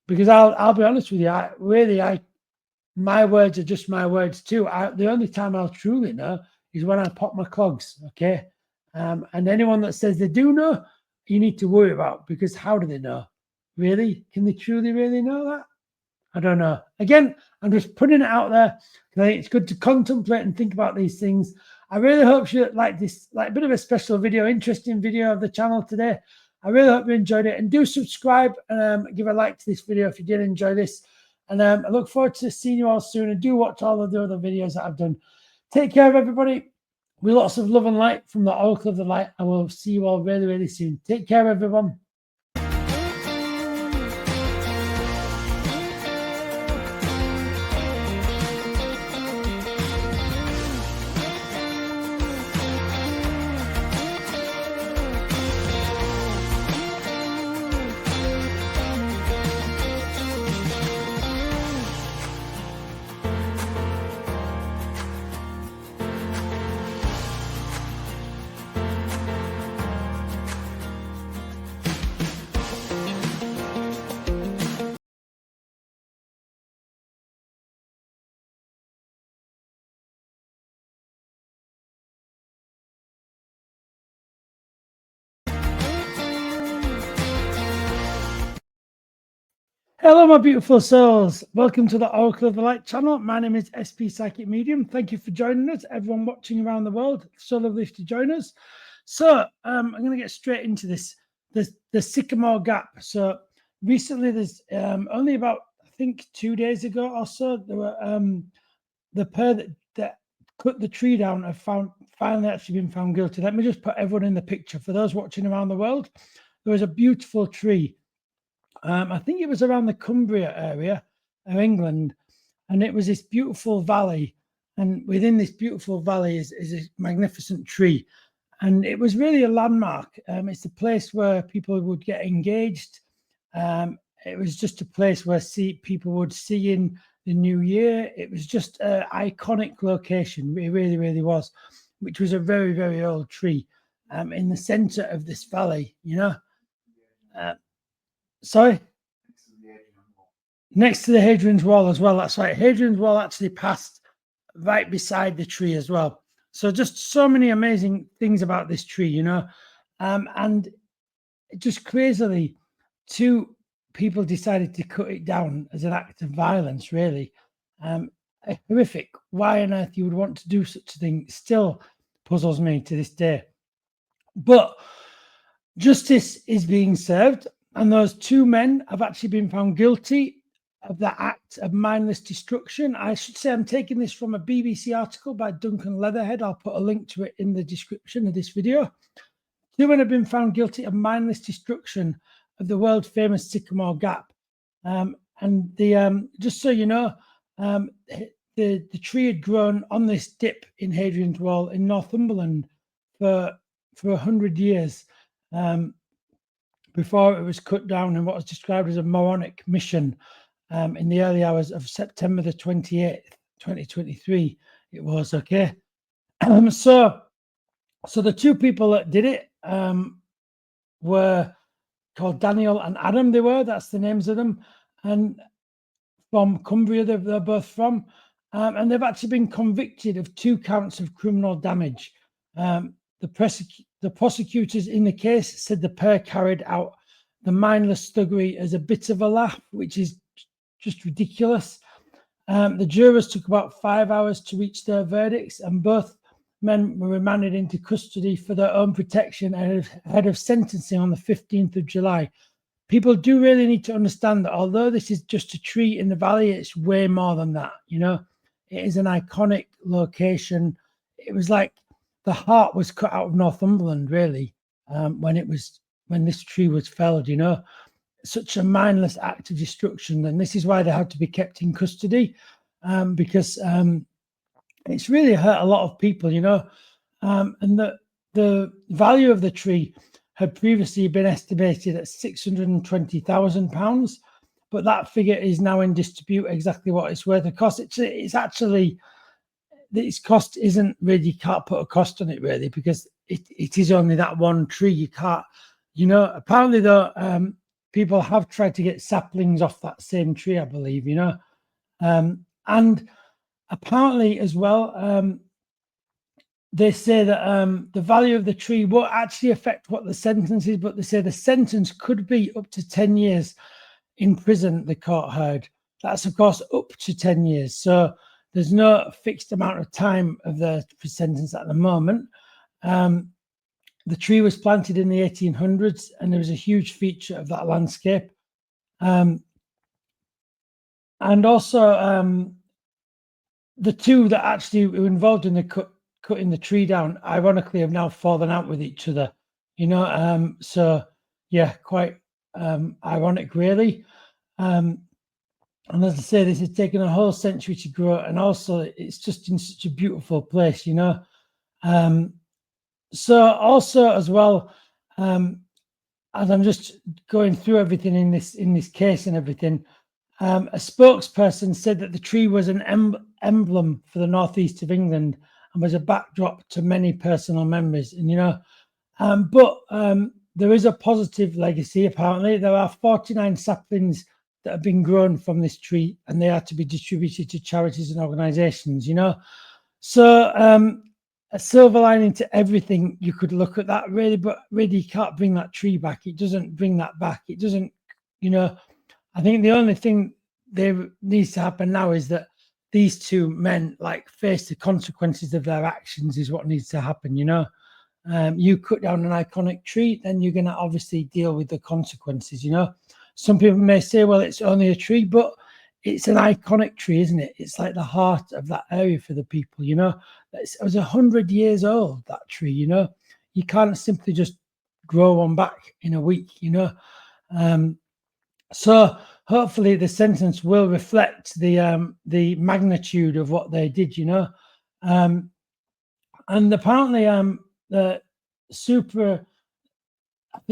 Because I'll be honest with you, my words are just my words too. The only time I'll truly know is when I pop my clogs, okay? And anyone that says they do know, you need to worry about, because how do they know? Really? Can they truly really know that? I don't know. Again, I'm just putting it out there. I think it's good to contemplate and think about these things. I really hope you like this, like a bit of a special video, interesting video of the channel today. I really hope you enjoyed it, and do subscribe and give a like to this video if you did enjoy this. And I look forward to seeing you all soon, and do watch all of the other videos that I've done. Take care of everybody, with lots of love and light from the Oracle of the Light. I will see you all really, really soon. Take care, everyone. Hello, my beautiful souls. Welcome to the Oracle of the Light channel. My name is SP Psychic Medium. Thank you for joining us, everyone watching around the world. So lovely to join us. So I'm going to get straight into this. The Sycamore Gap. So recently, there's only about, I think, 2 days ago or so, there were the pair that cut the tree down have finally actually been found guilty. Let me just put everyone in the picture. For those watching around the world, there was a beautiful tree. I think it was around the Cumbria area of England, and it was this beautiful valley, and within this beautiful valley is a magnificent tree, and it was really a landmark. It's a place where people would get engaged. It was just a place where people would see in the new year. It was just an iconic location. It really, really was, which was a very, very old tree in the center of this valley, you know. Sorry? Next to the Hadrian's Wall as well. That's right. Hadrian's Wall actually passed right beside the tree as well. So just so many amazing things about this tree, you know. And just crazily, 2 people decided to cut it down as an act of violence, really. Horrific. Why on earth you would want to do such a thing still puzzles me to this day. But justice is being served. And those 2 men have actually been found guilty of that act of mindless destruction. I should say I'm taking this from a BBC article by Duncan Leatherhead. I'll put a link to it in the description of this video. 2 men have been found guilty of mindless destruction of the world famous Sycamore Gap. And just so you know, the tree had grown on this dip in Hadrian's Wall in Northumberland for 100 years. Before it was cut down in what was described as a moronic mission in the early hours of September the 28th, 2023, it was, okay? So the 2 people that did it were called Daniel and Adam, that's the names of them, and from Cumbria, they're both from, and they've actually been convicted of 2 counts of criminal damage. The prosecutors in the case said the pair carried out the mindless thuggery as a bit of a laugh, which is just ridiculous. The jurors took about 5 hours to reach their verdicts, and both men were remanded into custody for their own protection ahead of sentencing on the 15th of July. People do really need to understand that although this is just a tree in the valley, it's way more than that, you know. It is an iconic location. it was like the heart was cut out of Northumberland, really, when this tree was felled. Such a mindless act of destruction, and this is why they had to be kept in custody, because it's really hurt a lot of people, and the value of the tree had previously been estimated at £620,000, but that figure is now in dispute exactly what it's worth. Of course, it's actually, its cost isn't really, you can't put a cost on it really, because it is only that one tree. You can't, apparently though, people have tried to get saplings off that same tree, I believe, and apparently as well, they say that the value of the tree won't actually affect what the sentence is, but they say the sentence could be up to 10 years in prison, the court heard. That's, of course, up to 10 years. So there's no fixed amount of time of the sentence at the moment. The tree was planted in the 1800s, and there was a huge feature of that landscape. And also, the two that actually were involved in the cutting the tree down, ironically, have now fallen out with each other. So yeah, quite ironic, really. And as I say, this has taken a whole century to grow, and also it's just in such a beautiful place, So also as well, as I'm just going through everything in this case and everything, a spokesperson said that the tree was an emblem for the northeast of England and was a backdrop to many personal memories. And but there is a positive legacy. Apparently, there are 49 saplings that have been grown from this tree, and they are to be distributed to charities and organisations. So a silver lining to everything. You could look at that, really, but really, you can't bring that tree back. It doesn't bring that back. It doesn't. I think the only thing that needs to happen now is that these two men face the consequences of their actions. Is what needs to happen. You cut down an iconic tree, then you're going to obviously deal with the consequences. Some people may say, well, it's only a tree, but it's an iconic tree, isn't it? It's like the heart of that area for the people. It was 100 years old, that tree. You can't simply just grow one back in a week. So hopefully the sentence will reflect the magnitude of what they did, and apparently the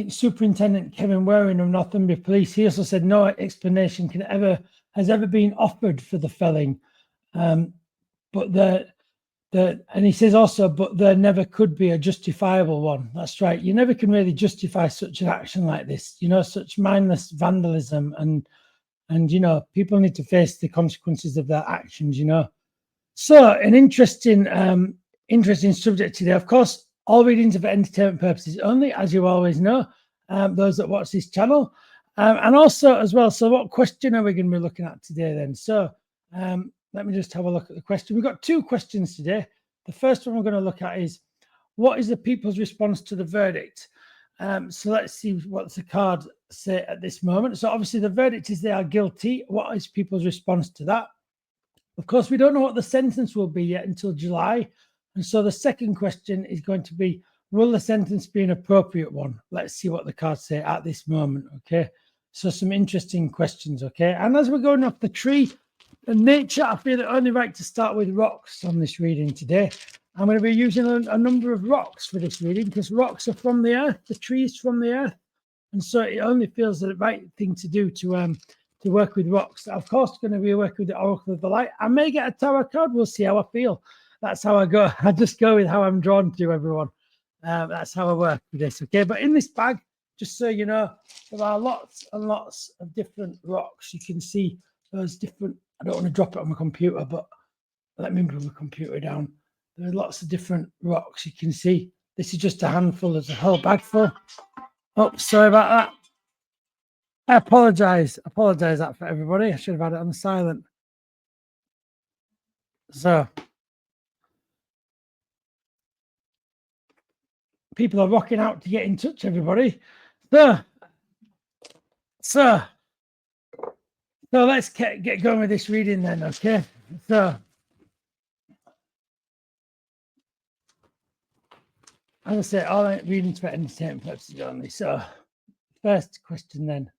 Superintendent Kevin Waring of Northumbria Police, he also said no explanation has ever been offered for the felling, but and he says also, but there never could be a justifiable one. That's right. You never can really justify such an action like this, such mindless vandalism, and people need to face the consequences of their actions, So an interesting subject today. Of course, all readings are for entertainment purposes only, as you always know, those that watch this channel. And also as well, so what question are we going to be looking at today then? So let me just have a look at the question. We've got two questions today. The first one we're going to look at is, what is the people's response to the verdict? So let's see what the card say at this moment. So obviously the verdict is they are guilty. What is people's response to that? Of course, we don't know what the sentence will be yet until July. And so the second question is going to be, will the sentence be an appropriate one? Let's see what the cards say at this moment, okay? So some interesting questions, okay? And as we're going off the tree and nature, I feel it only right to start with rocks on this reading today. I'm going to be using a number of rocks for this reading because rocks are from the earth, the tree is from the earth. And so it only feels the right thing to do to work with rocks. Of course, going to be working with the Oracle of the Light. I may get a tarot card. We'll see how I feel. That's how I go. I just go with how I'm drawn to, everyone. That's how I work with this, okay? But in this bag, just so you know, there are lots and lots of different rocks. You can see those different, I don't want to drop it on my computer, but let me move my computer down. There are lots of different rocks you can see. This is just a handful. There's a whole bag full. Oh, sorry about that. I apologize that for everybody. I should have had it on silent. So people are rocking out to get in touch, everybody. So let's get going with this reading then, okay? So as I say, all I'm reading for entertainment purposes only. So, first question then.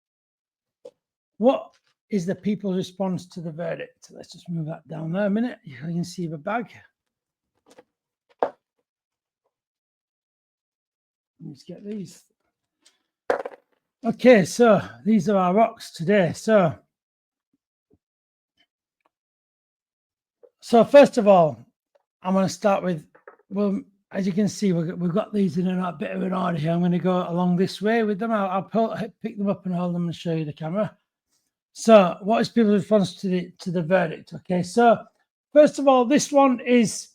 What is the people's response to the verdict? Let's just move that down there a minute. You can see the bag. Let's get these. Okay, so these are our rocks today. So first of all, I'm going to start with, well, as you can see, we've got these in a bit of an order here. I'm going to go along this way with them. I'll pick them up and hold them and show you the camera. So what is people's response to the verdict? Okay, so first of all, this one is,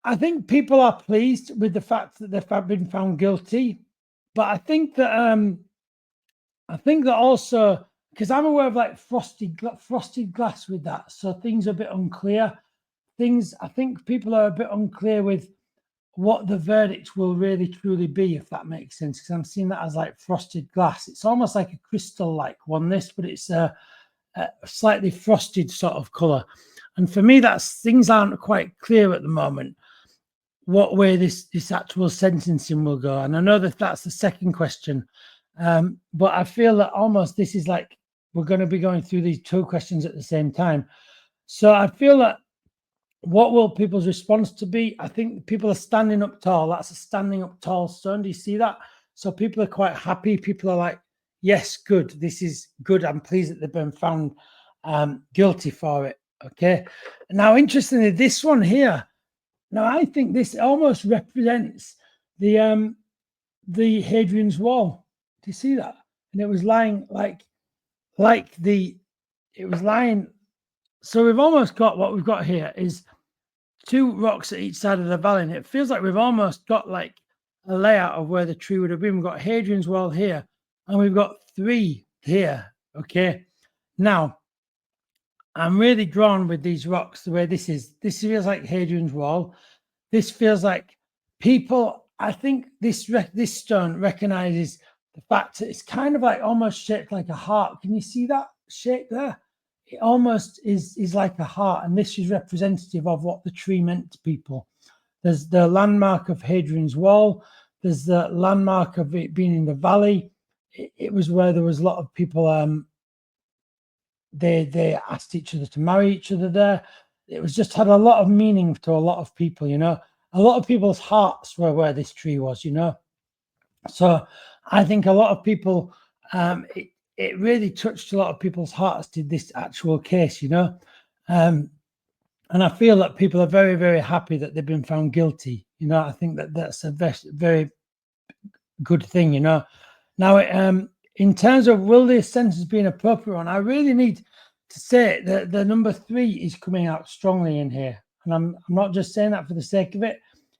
I think people are pleased with the fact that they've been found guilty, but I think that also, because I'm aware of like frosted glass with that, so things are a bit unclear. I think people are a bit unclear with what the verdict will really truly be, if that makes sense, because I'm seeing that as like frosted glass. It's almost like a crystal-like one, but it's a slightly frosted sort of color. And for me, things aren't quite clear at the moment what way this actual sentencing will go. And I know that's the second question, but I feel that almost this is like we're going to be going through these two questions at the same time. So I feel that what will people's response to be? I think people are standing up tall. That's a standing up tall stone. Do you see that? So people are quite happy. People are like, yes, good. This is good. I'm pleased that they've been found guilty for it. Okay. Now, interestingly, this one here, now I think this almost represents the Hadrian's Wall. Do you see that? And it was lying it was lying. So we've almost got what we've got here is two rocks at each side of the valley. And it feels like we've almost got like a layout of where the tree would have been. We've got Hadrian's Wall here, and we've got three here. Okay. Now, I'm really drawn with these rocks, the way this is. This feels like Hadrian's Wall. This feels like people, I think this stone recognizes the fact that it's kind of like almost shaped like a heart. Can you see that shape there? It almost is like a heart, and this is representative of what the tree meant to people. There's the landmark of Hadrian's Wall. There's the landmark of it being in the valley. It was where there was a lot of people, they asked each other to marry each other there. It was just had a lot of meaning to a lot of people, you know. A lot of people's hearts were where this tree was, you know. So I think a lot of people, it really touched a lot of people's hearts, did this actual case, you know. And I feel that people are very, very happy that they've been found guilty. You know, I think that's a very, very good thing, you know. Now, in terms of will this sentence be an appropriate one, I really need to say that the number 3 is coming out strongly in here. And I'm not just saying that for the sake of it.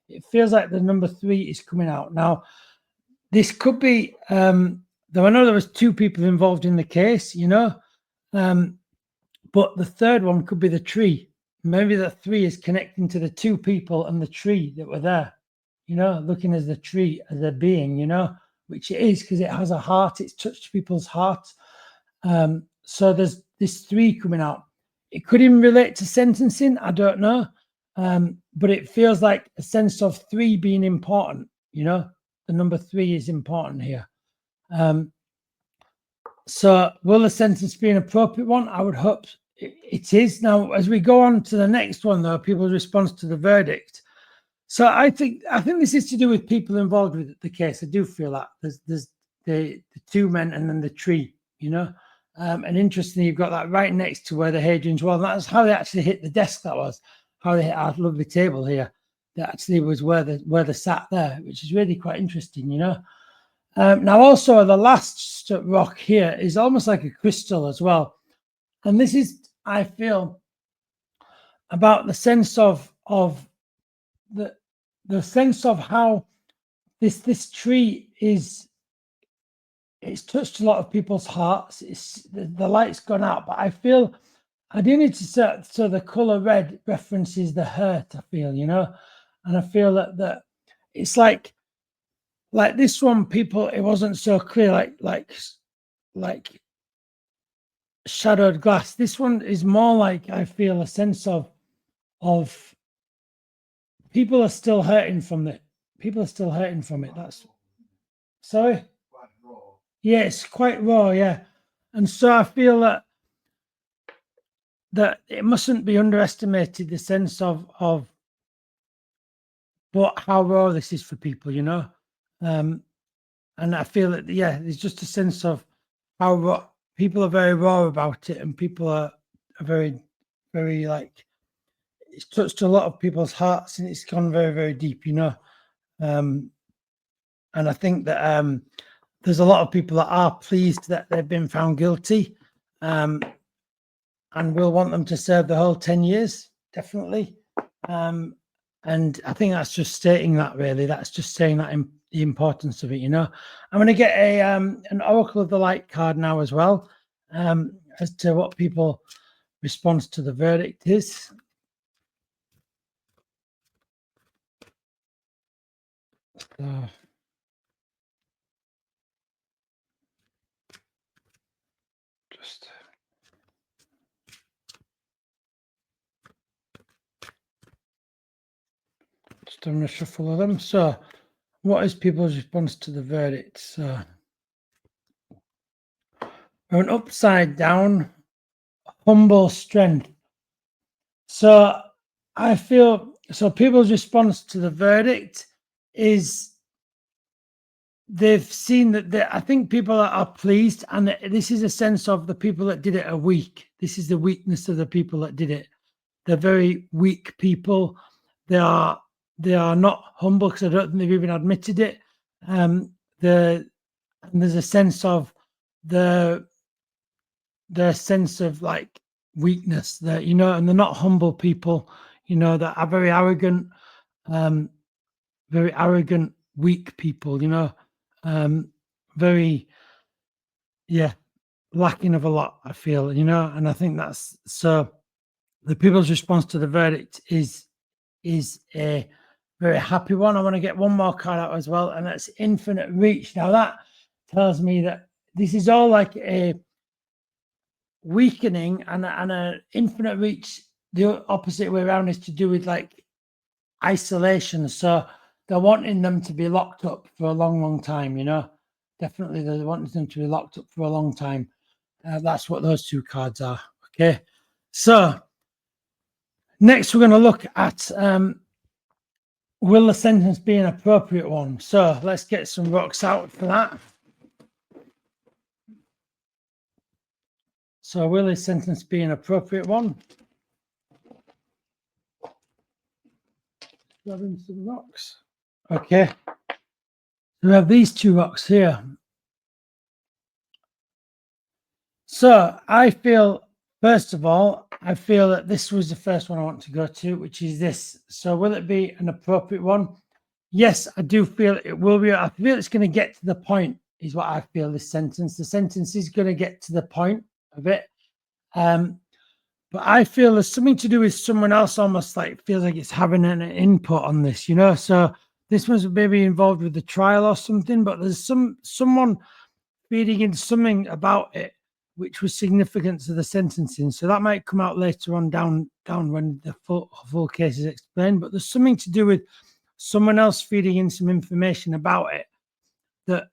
It feels like the number 3 is coming out. Now, this could be, though I know there was 2 people involved in the case, you know, but the third one could be the tree. Maybe the 3 is connecting to the 2 people and the tree that were there, you know, looking as the tree as a being, you know, which it is because it has a heart. It's touched people's hearts. So there's this 3 coming out. It could even relate to sentencing. I don't know. But it feels like a sense of 3 being important, you know, the number 3 is important here. So will the sentence be an appropriate one? I would hope it is. Now, as we go on to the next one, though, people's response to the verdict. So I think this is to do with people involved with the case. I do feel that there's the 2 men and then the tree, you know. And interestingly, you've got that right next to where the Hadrian's Wall. And that's how they actually hit the desk. That was how they hit our lovely table here. That actually was where they sat there, which is really quite interesting, you know. Now, also the last rock here is almost like a crystal as well, and this is, I feel, about the sense of the sense of how this tree is. It's touched a lot of people's hearts. The light's gone out, but I feel I do need to say, so the color red references the hurt. I feel, you know, and I feel that it's like this one, people, it wasn't so clear, like shadowed glass. This one is more like, I feel a sense of people are still hurting from people are still hurting from it. That's sorry. Yeah, it's quite raw. Yeah, and so I feel that it mustn't be underestimated, the sense of but how raw this is for people, you know. And I feel that, yeah, there's just a sense of how raw, people are very raw about it, and people are very, very, like, it's touched a lot of people's hearts, and it's gone very, very deep, you know. And I think that there's a lot of people that are pleased that they've been found guilty, and will want them to serve the whole 10 years, definitely. And I think that's just stating that, really. That's just saying that the importance of it, you know. I'm going to get an Oracle of the Light card now as well, as to what people response to the verdict is. So, just doing a shuffle of them. So, what is people's response to the verdict? So, an upside down, humble strength. So, I feel, so people's response to the verdict is they've seen that I think people are pleased, and this is a sense of the people that did it are weak. This is the weakness of the people that did it. They're very weak people. They are not humble, because I don't think they've even admitted it. There's a sense of their sense of, like, weakness, that, you know, and they're not humble people, you know, that are very arrogant, weak people, you know, very, yeah, lacking of a lot, I feel, you know. And I think that's, so the people's response to the verdict is a very happy one. I want to get one more card out as well, and that's Infinite Reach. Now that tells me that this is all like a weakening, and a Infinite Reach, the opposite way around, is to do with, like, isolation. So they're wanting them to be locked up for a long, long time, you know. Definitely they're wanting them to be locked up for a long time. That's what those two cards are. Okay, so next we're going to look at will the sentence be an appropriate one? So let's get some rocks out for that. So will this sentence be an appropriate one? Grabbing some rocks. Okay, we have these two rocks here. So I feel, first of all, I feel that this was the first one I want to go to, which is this. So will it be an appropriate one? Yes, I do feel it will be. I feel it's going to get to the point, is what I feel, this sentence. The sentence is going to get to the point of it. But I feel there's something to do with someone else, almost like feels like it's having an input on this, you know. So this was maybe involved with the trial or something, but there's someone feeding in something about it which was significant to the sentencing. So that might come out later on down when the full case is explained. But there's something to do with someone else feeding in some information about it that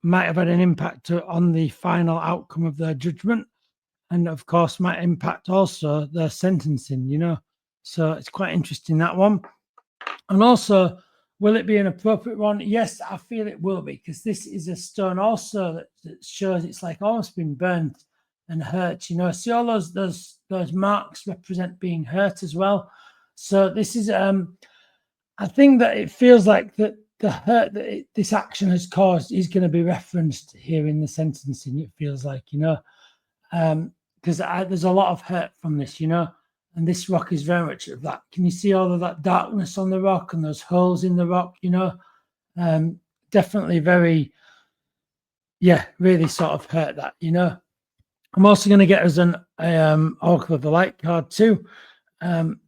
might have had an impact on the final outcome of their judgment, and of course might impact also their sentencing, you know. So it's quite interesting, that one. And also, will it be an appropriate one? Yes, I feel it will be, because this is a stone also that shows it's like almost been burnt and hurt, you know. See, all those marks represent being hurt as well. So this is I think that it feels like that the hurt that this action has caused is going to be referenced here in the sentencing. It feels like, you know, because there's a lot of hurt from this, you know, and this rock is very much of that. Can you see all of that darkness on the rock and those holes in the rock, you know? Definitely very, yeah, really sort of hurt that, you know. I'm also going to get us an Oracle of the Light card too. And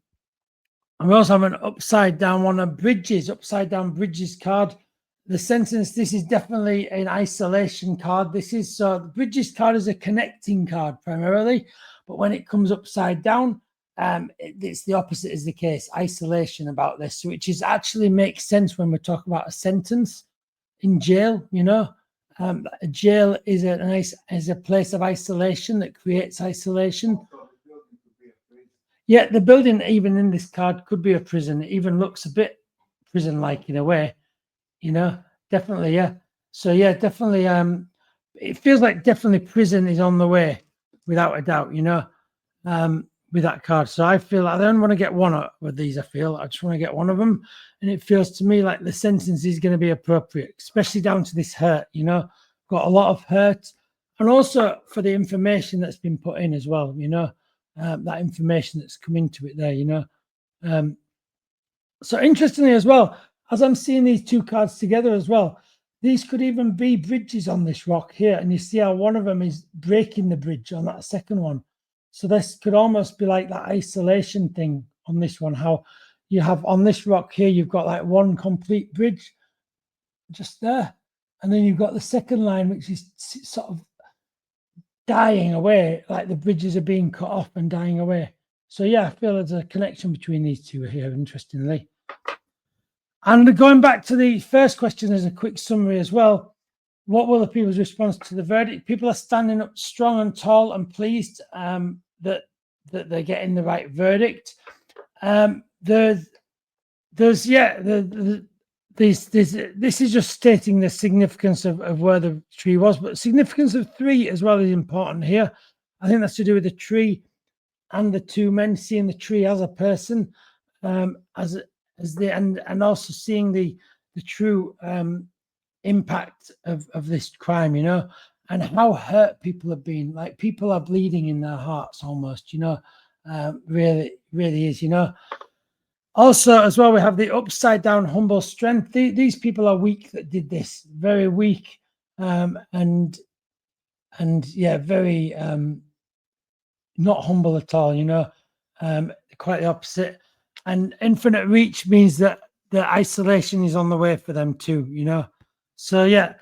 we also have an upside down one of bridges, upside down bridges card. The sentence, this is definitely an isolation card. This is, so the bridges card is a connecting card primarily, but when it comes upside down, it's the opposite is the case, isolation about this, which is actually makes sense when we talk about a sentence in jail. A jail is a place of isolation that creates isolation. Yeah, the building even in this card could be a prison. It even looks a bit prison-like in a way, definitely, yeah. So yeah, definitely, it feels like definitely prison is on the way, without a doubt, with that card. So I feel like I don't want to get one with these. I just want to get one of them, and it feels to me like the sentence is going to be appropriate, especially down to this hurt. Got a lot of hurt, and also for the information that's been put in as well. That information that's come into it there. So interestingly as well, as I'm seeing these two cards together as well, these could even be bridges on this rock here, and you see how one of them is breaking the bridge on that second one. So this could almost be like that isolation thing on this one, how you have on this rock here, you've got like one complete bridge just there. And then you've got the second line, which is sort of dying away, like the bridges are being cut off and dying away. So yeah, I feel there's a connection between these two here, interestingly. And going back to the first question as a quick summary as well, what will the people's response to the verdict? People are standing up strong and tall and pleased that they're getting the right verdict. This is just stating the significance of where the tree was, but significance of 3 as well is important here. I think that's to do with the tree and the two men, seeing the tree as a person, and also seeing the true impact of this crime, and how hurt people have been. Like people are bleeding in their hearts almost, really is, Also, as well, we have the upside down humble strength. These people are weak that did this, very weak, and yeah, very not humble at all, quite the opposite. And infinite reach means that the isolation is on the way for them too, So yeah,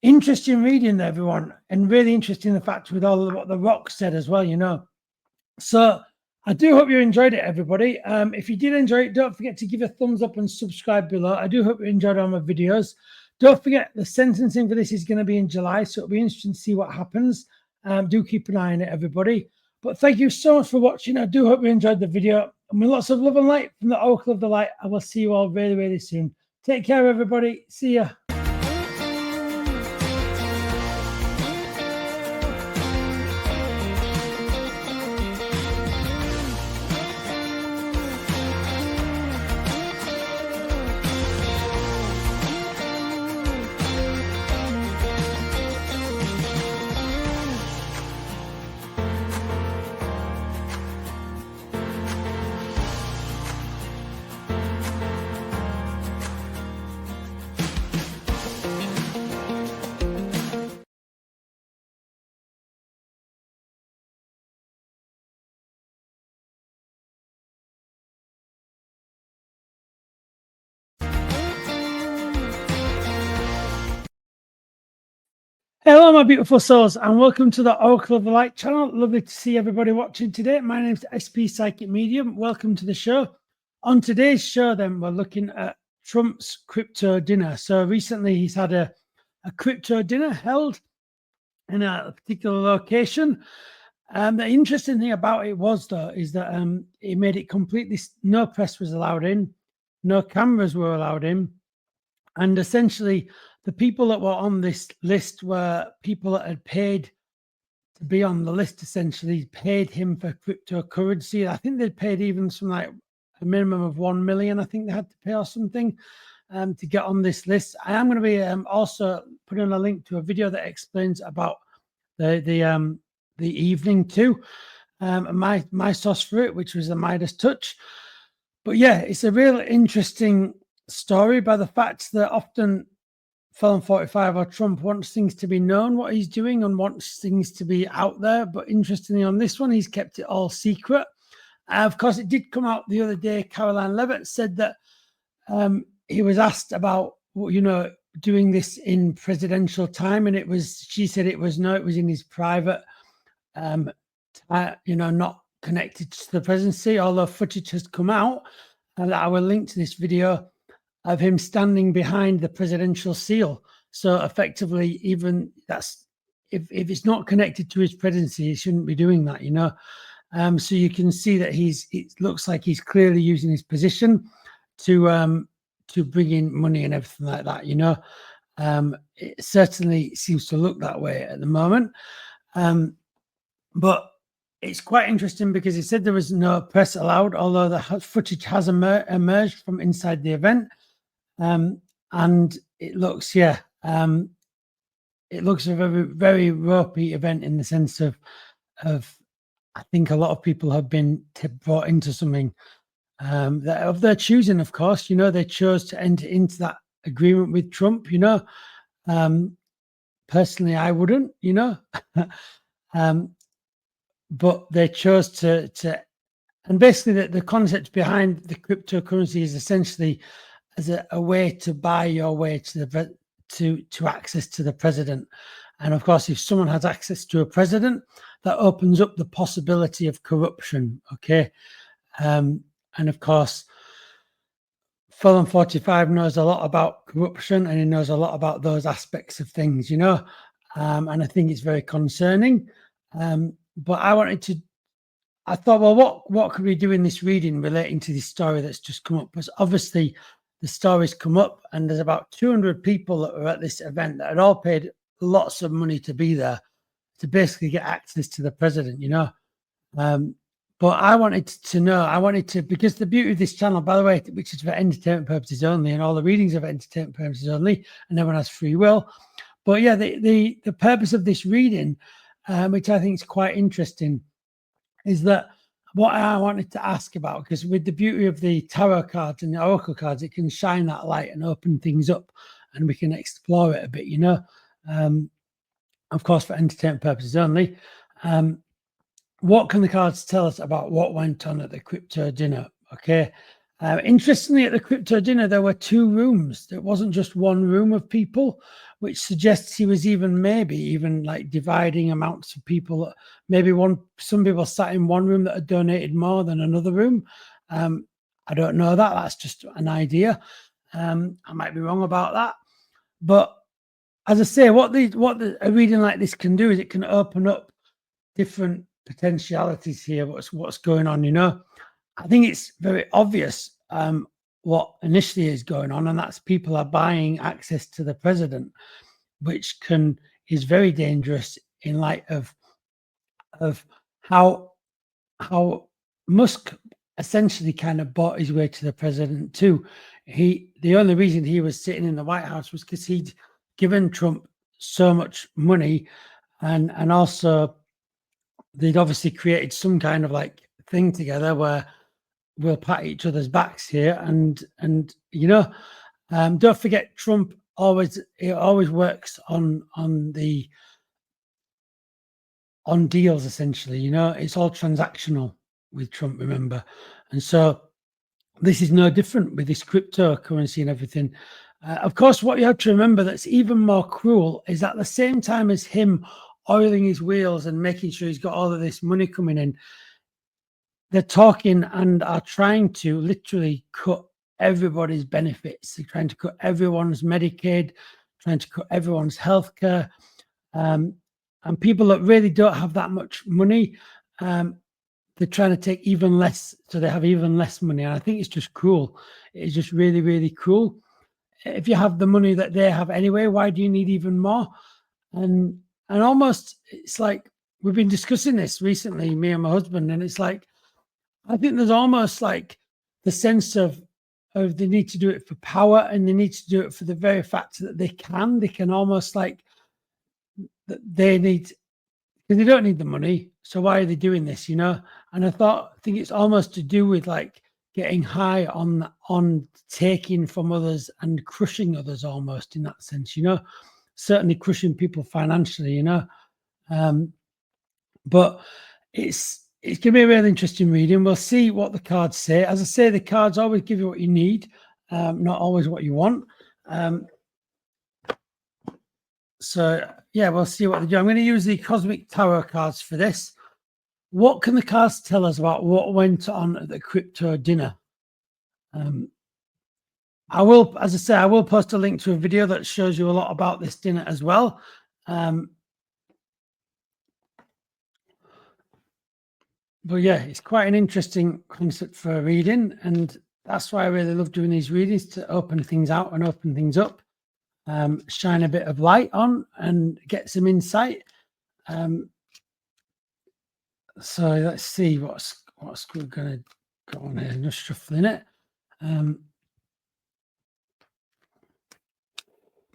interesting reading, everyone, and really interesting the fact with all of what the rock said as well, So I do hope you enjoyed it, everybody. If you did enjoy it, don't forget to give a thumbs up and subscribe below. I do hope you enjoyed all my videos. Don't forget the sentencing for this is going to be in July, so it'll be interesting to see what happens. Do keep an eye on it, everybody. But thank you so much for watching. I do hope you enjoyed the video. And with lots of love and light from the Oracle of the Light, I will see you all really, really soon. Take care, everybody. See ya. Hello, my beautiful souls, and welcome to the Oracle of the Light channel. Lovely to see everybody watching today. My name is SP Psychic Medium. Welcome to the show. On today's show, then, we're looking at Trump's crypto dinner. So recently, he's had a crypto dinner held in a particular location. The interesting thing about it was, though, is that he made it completely, no press was allowed in, no cameras were allowed in, and essentially, the people that were on this list were people that had paid to be on the list, essentially paid him for cryptocurrency. I think they'd paid even some like a minimum of 1 million. I think they had to pay or something to get on this list. I am going to be also putting a link to a video that explains about the evening too. My source for it, which was the MeidasTouch. But yeah, it's a real interesting story by the fact that often Felon 45 or Trump wants things to be known what he's doing and wants things to be out there. But interestingly, on this one, he's kept it all secret. Of course, it did come out the other day. Caroline Levitt said that he was asked about, doing this in presidential time. And she said it was in his private, not connected to the presidency, although footage has come out, and I will link to this video of him standing behind the presidential seal. So effectively, even that's if it's not connected to his presidency, he shouldn't be doing that, you know. So you can see that it looks like he's clearly using his position to bring in money and everything like that, you know. It certainly seems to look that way at the moment. But it's quite interesting because he said there was no press allowed, although the footage has emerged from inside the event. And it looks, it looks a very, very ropey event in the sense of I think a lot of people have been brought into something that of their choosing, of course. You know, they chose to enter into that agreement with Trump, you know. Personally, I wouldn't, you know. But they chose to and basically the concept behind the cryptocurrency is essentially as a way to buy your way to access to the president. And of course, if someone has access to a president, that opens up the possibility of corruption. Okay. And of course, Felon 45 knows a lot about corruption, and he knows a lot about those aspects of things, you know. And I think it's very concerning. But I thought, well, what could we do in this reading relating to this story that's just come up? Because obviously the story's come up, and there's about 200 people that were at this event that had all paid lots of money to be there to basically get access to the president, you know. But I wanted to know, because the beauty of this channel, by the way, which is for entertainment purposes only, and all the readings are for entertainment purposes only, and everyone has free will. But yeah, the purpose of this reading, which I think is quite interesting, is that what I wanted to ask about, because with the beauty of the tarot cards and the oracle cards, it can shine that light and open things up, and we can explore it a bit, you know. Of course, for entertainment purposes only. What can the cards tell us about what went on at the crypto dinner? Okay. Interestingly, at the crypto dinner, there were 2 rooms. There wasn't just one room of people, which suggests he was maybe even like dividing amounts of people. Maybe some people sat in one room that had donated more than another room. I don't know that. That's just an idea. I might be wrong about that. But as I say, what a reading like this can do is it can open up different potentialities here. What's going on, you know. I think it's very obvious what initially is going on, and that's people are buying access to the president, which is very dangerous in light of how Musk essentially kind of bought his way to the president too. The only reason he was sitting in the White House was because he'd given Trump so much money, and also they'd obviously created some kind of like thing together where we'll pat each other's backs here, and you know, don't forget Trump always works on deals, essentially, you know. It's all transactional with Trump, remember. And so this is no different with this cryptocurrency and everything. Of course, what you have to remember that's even more cruel is at the same time as him oiling his wheels and making sure he's got all of this money coming in, they're talking and are trying to literally cut everybody's benefits. They're trying to cut everyone's Medicaid, trying to cut everyone's healthcare. And people that really don't have that much money, they're trying to take even less, so they have even less money. And I think it's just cruel. It's just really, really cruel. If you have the money that they have anyway, why do you need even more? And almost, it's like, we've been discussing this recently, me and my husband, and it's like, I think there's almost like the sense of they need to do it for power, and they need to do it for the very fact that they can almost like they need, because they don't need the money. So why are they doing this, you know? And I think it's almost to do with like getting high on taking from others and crushing others, almost in that sense, you know, certainly crushing people financially, you know. But it's going to be a really interesting reading. We'll see what the cards say. As I say, the cards always give you what you need, not always what you want. So yeah, we'll see what they do. I'm going to use the Cosmic Tarot cards for this. What can the cards tell us about what went on at the crypto dinner? I will, as I say, I will post a link to a video that shows you a lot about this dinner as well. But yeah, it's quite an interesting concept for a reading, and that's why I really love doing these readings, to open things out and open things up, shine a bit of light on and get some insight. So let's see what's we're going to go on here. Just shuffling it.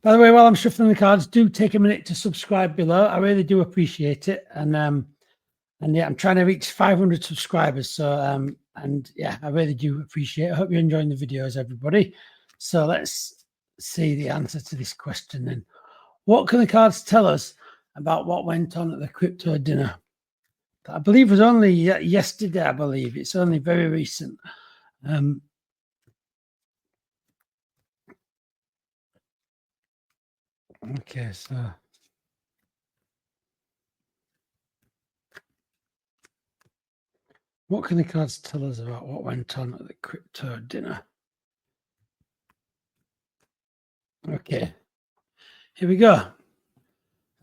By the way, while I'm shuffling the cards, do take a minute to subscribe below. I really do appreciate it. And yeah, I'm trying to reach 500 subscribers. So, and yeah, I really do appreciate it. I hope you're enjoying the videos, everybody. So let's see the answer to this question then. What can the cards tell us about what went on at the crypto dinner? I believe it was only yesterday, I believe. It's only very recent. Okay, so what can the cards tell us about what went on at the crypto dinner? Okay, here we go.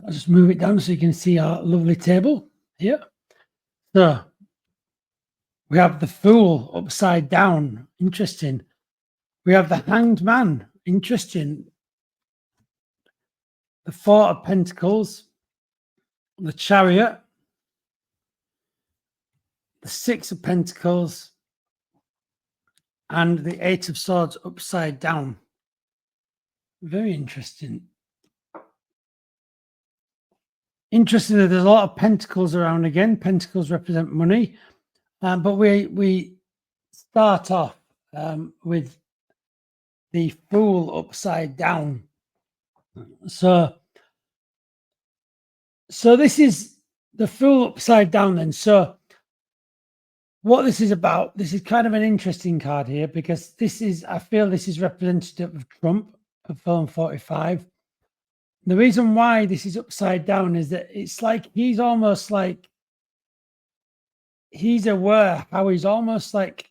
I'll just move it down so you can see our lovely table here. So we have the Fool upside down. Interesting. We have the Hanged Man. Interesting. The Four of Pentacles. The Chariot. The Six of Pentacles. And the Eight of Swords upside down. Very interesting. Interestingly, there's a lot of pentacles around again. Pentacles represent money. But we start off with the Fool upside down. So this is the Fool upside down then. So what this is about, this is kind of an interesting card here, because this is, I feel this is representative of Trump, of Film 45. The reason why this is upside down is that it's like he's almost like, he's aware how he's almost like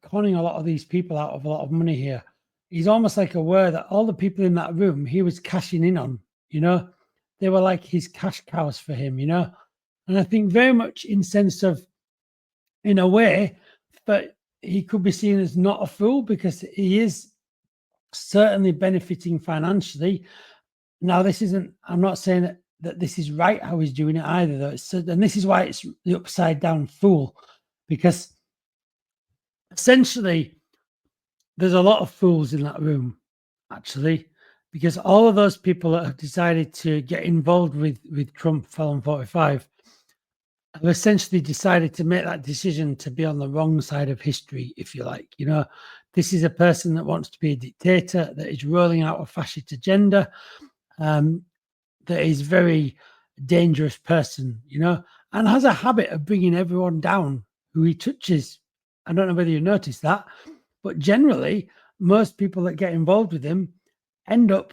conning a lot of these people out of a lot of money here. He's almost like aware that all the people in that room he was cashing in on, you know, they were like his cash cows for him, you know. And I think very much in sense of, in a way, but he could be seen as not a fool, because he is certainly benefiting financially. Now, this isn't, I'm not saying that this is right how he's doing it either, though. And this is why it's the upside down Fool, because essentially there's a lot of fools in that room, actually, because all of those people that have decided to get involved with Trump Film 45 have essentially decided to make that decision to be on the wrong side of history, if you like. You know, this is a person that wants to be a dictator, that is rolling out a fascist agenda, that is very dangerous person, you know, and has a habit of bringing everyone down who he touches. I don't know whether you noticed that, but generally, most people that get involved with him end up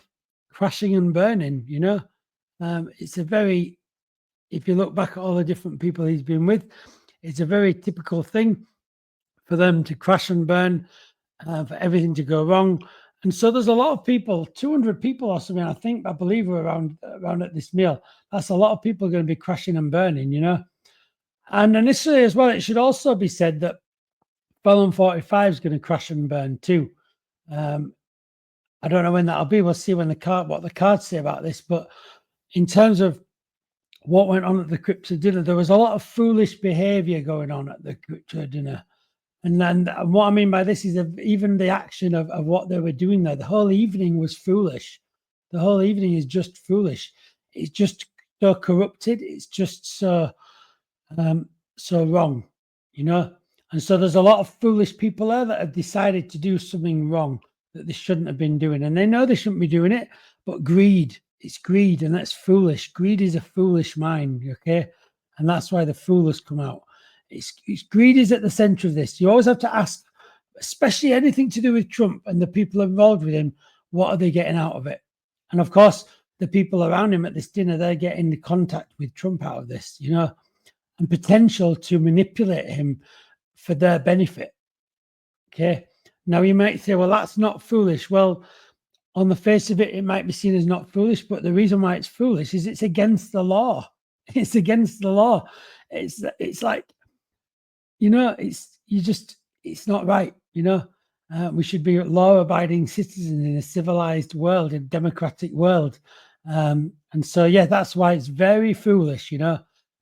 crashing and burning, you know. It's a very, if you look back at all the different people he's been with, it's a very typical thing for them to crash and burn, for everything to go wrong. And so there's a lot of people, 200 people or something, I believe were around at this meal. That's a lot of people going to be crashing and burning, you know. And initially as well, it should also be said that Film 45 is going to crash and burn too. I don't know when that'll be. We'll see when what the cards say about this. But in terms of what went on at the crypto dinner, there was a lot of foolish behavior going on at the crypto dinner. And then what I mean by this is even the action of what they were doing there. The whole evening was foolish. The whole evening is just foolish. It's just so corrupted. It's just so wrong, you know. And so there's a lot of foolish people there that have decided to do something wrong that they shouldn't have been doing. And they know they shouldn't be doing it, but greed, it's greed, and that's foolish. Greed is a foolish mind, okay? And that's why the Fool has come out. It's greed is at the center of this. You always have to ask, especially anything to do with Trump and the people involved with him, what are they getting out of it? And of course, the people around him at this dinner, they're getting the contact with Trump out of this, you know. and potential to manipulate him for their benefit. Okay. Now you might say, well, that's not foolish. Well, on the face of it, it might be seen as not foolish, but the reason why it's foolish is it's against the law. It's against the law. It's like, it's not right. We should be law-abiding citizens in a civilized world, a democratic world. And so, yeah, that's why it's very foolish,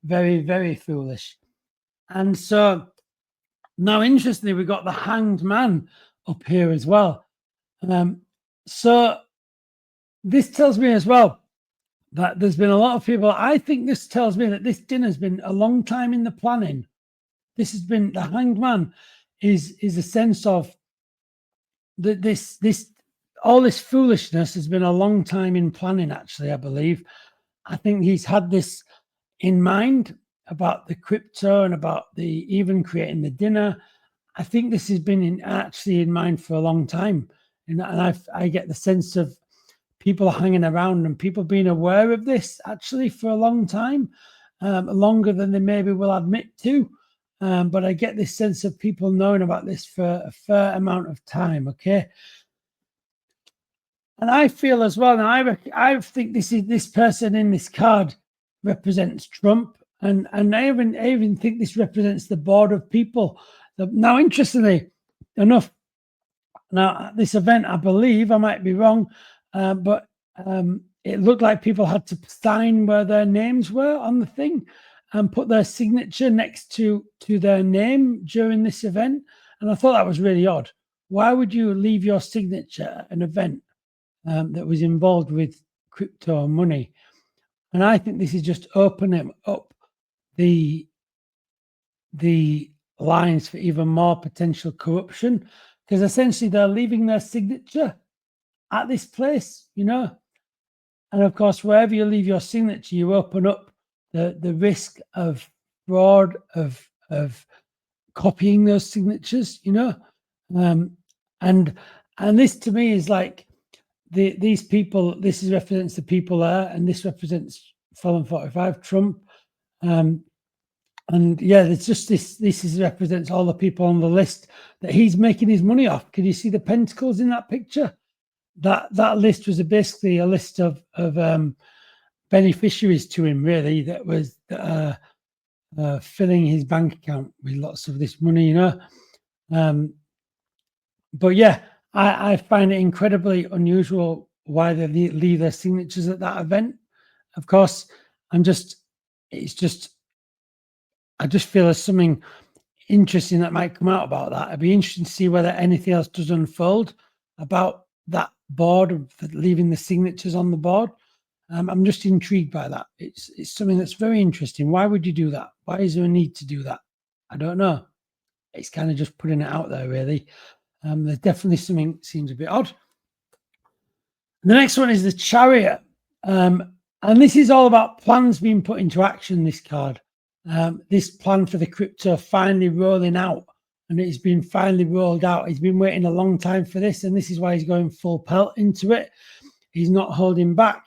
very, very foolish. And so now, interestingly, we've got the Hanged Man up here as well. So this tells me as well that there's been a lot of people. I think this tells me that this dinner's been a long time in the planning. This has been, the Hanged Man is a sense of that all this foolishness has been a long time in planning, actually, I believe. I think he's had this in mind about the crypto and about even creating the dinner. I think this has been actually in mind for a long time. And I get the sense of people hanging around and people being aware of this actually for a long time, longer than they maybe will admit to. But I get this sense of people knowing about this for a fair amount of time, okay? And I feel as well, now I think this person in this card represents Trump, and I even think this represents the board of people. Now, interestingly enough, now at this event, I believe, I might be wrong, but it looked like people had to sign where their names were on the thing and put their signature next to their name during this event. And I thought that was really odd. Why would you leave your signature at an event that was involved with crypto money? And I think this is just opening up the lines for even more potential corruption, because essentially they're leaving their signature at this place, and of course, wherever you leave your signature, you open up the risk of fraud, of copying those signatures, and this to me is like these people. This represents the people there, and this represents Felon 45, Trump, and yeah, it's just this represents all the people on the list that he's making his money off. Can you see the pentacles in that picture? That list was basically a list of beneficiaries to him, really, that was filling his bank account with lots of this money, but yeah, I find it incredibly unusual why they leave their signatures at that event. Of course, I just feel there's something interesting that might come out about that. It'd be interesting to see whether anything else does unfold about that board, for leaving the signatures on the board. I'm just intrigued by that. It's something that's very interesting. Why would you do that? Why is there a need to do that? I don't know. It's kind of just putting it out there, really. There's definitely something seems a bit odd. The next one is the Chariot. And this is all about plans being put into action, this card. This plan for the crypto finally rolling out, and it's been finally rolled out. He's been waiting a long time for this, and this is why he's going full pelt into it. He's not holding back.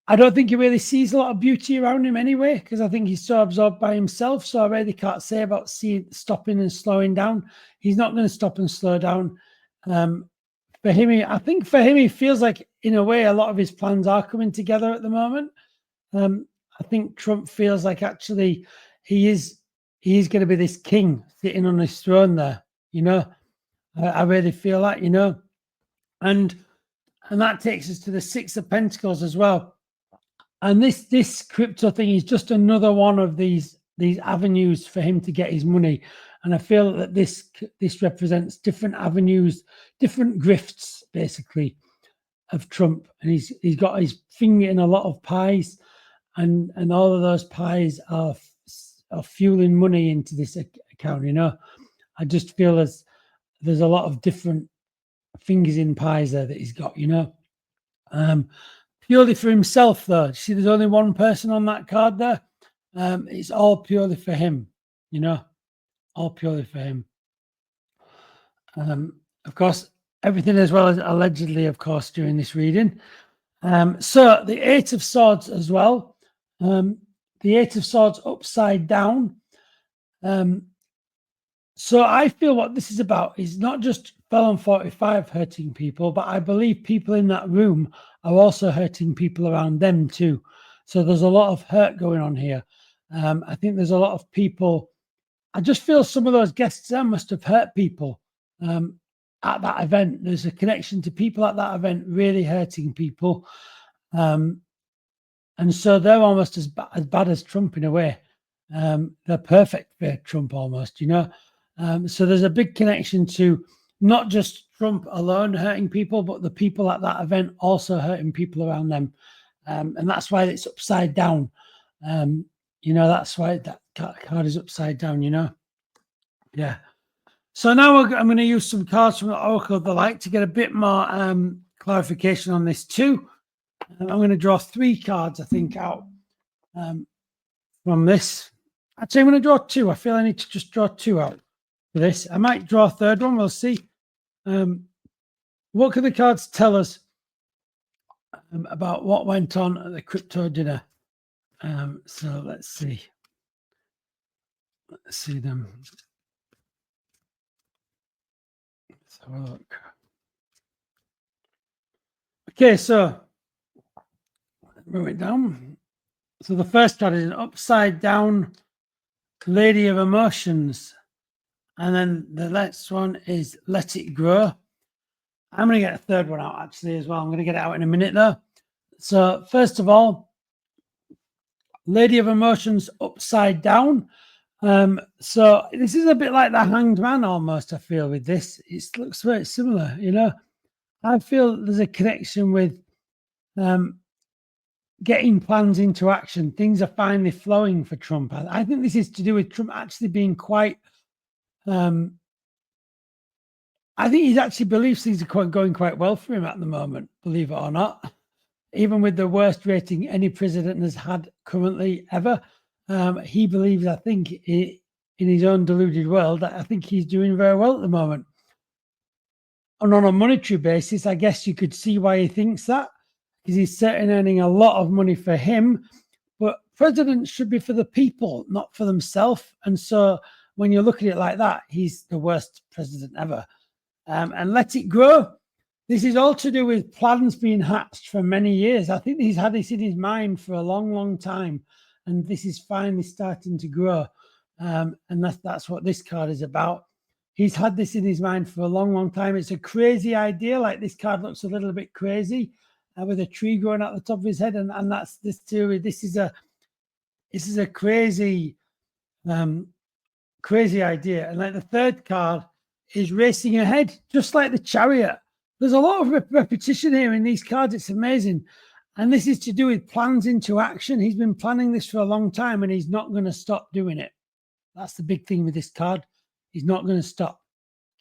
I don't think he really sees a lot of beauty around him anyway, because I think he's so absorbed by himself. So I really can't say about stopping and slowing down. He's not going to stop and slow down. For him, I think for him, he feels like, in a way, a lot of his plans are coming together at the moment. I think Trump feels like actually he is going to be this king sitting on his throne there. I really feel that, and that takes us to the Six of Pentacles as well. And this crypto thing is just another one of these avenues for him to get his money. And I feel that this represents different avenues, different grifts, basically, of Trump. And he's got his finger in a lot of pies, and all of those pies are fueling money into this account. I just feel there's a lot of different fingers in pies there that he's got. Purely for himself, though. See, there's only one person on that card there. It's all purely for him, all purely for him. Of course, everything as well as allegedly, of course, during this reading. So the Eight of Swords as well. the Eight of Swords upside down. So I feel what this is about is not just Felon 45 hurting people, but I believe people in that room are also hurting people around them too. So there's a lot of hurt going on here. I think there's a lot of people. I just feel some of those guests there must have hurt people at that event. There's a connection to people at that event really hurting people. And so they're almost as bad as Trump in a way. They're perfect for Trump almost, you know. So there's a big connection to not just Trump alone hurting people, but the people at that event also hurting people around them. And that's why it's upside down. You know, that's why that card is upside down, you know. Yeah. So now I'm going to use some cards from the Oracle of the Light to get a bit more clarification on this too. I'm going to draw 3 cards, I think, out from this. Actually, I'm going to draw 2. I feel I need to just draw 2 out for this. I might draw a 3rd one. We'll see. What can the cards tell us about what went on at the crypto dinner? So let's see. Let's see them. Let's have a look. Okay, so move it down. So the first card is an upside down Lady of Emotions. And then the next one is Let It Grow. I'm going to get a 3rd one out actually as well. I'm going to get it out in a minute though. So first of all, Lady of Emotions upside down. So this is a bit like the Hanged Man almost, I feel, with this. It looks very similar, you know. I feel there's a connection with getting plans into action. Things are finally flowing for Trump. I think this is to do with Trump actually being quite I think he actually believes things are going quite well for him at the moment, believe it or not. Even with the worst rating any president has had currently ever, he believes, I think, in his own deluded world, that I think he's doing very well at the moment. And on a monetary basis, I guess you could see why he thinks that, because he's certainly earning a lot of money for him. But presidents should be for the people, not for themselves. And so when you look at it like that, he's the worst president ever. And Let It Grow. This is all to do with plans being hatched for many years. I think he's had this in his mind for a long, long time. And this is finally starting to grow. And that's what this card is about. He's had this in his mind for a long, long time. It's a crazy idea. Like this card looks a little bit crazy with a tree growing at the top of his head. And that's this too. This is a crazy, crazy idea. And like the 3rd card is racing ahead, just like the Chariot. There's a lot of repetition here in these cards. It's amazing. And this is to do with plans into action. He's been planning this for a long time and he's not going to stop doing it. That's the big thing with this card. He's not going to stop.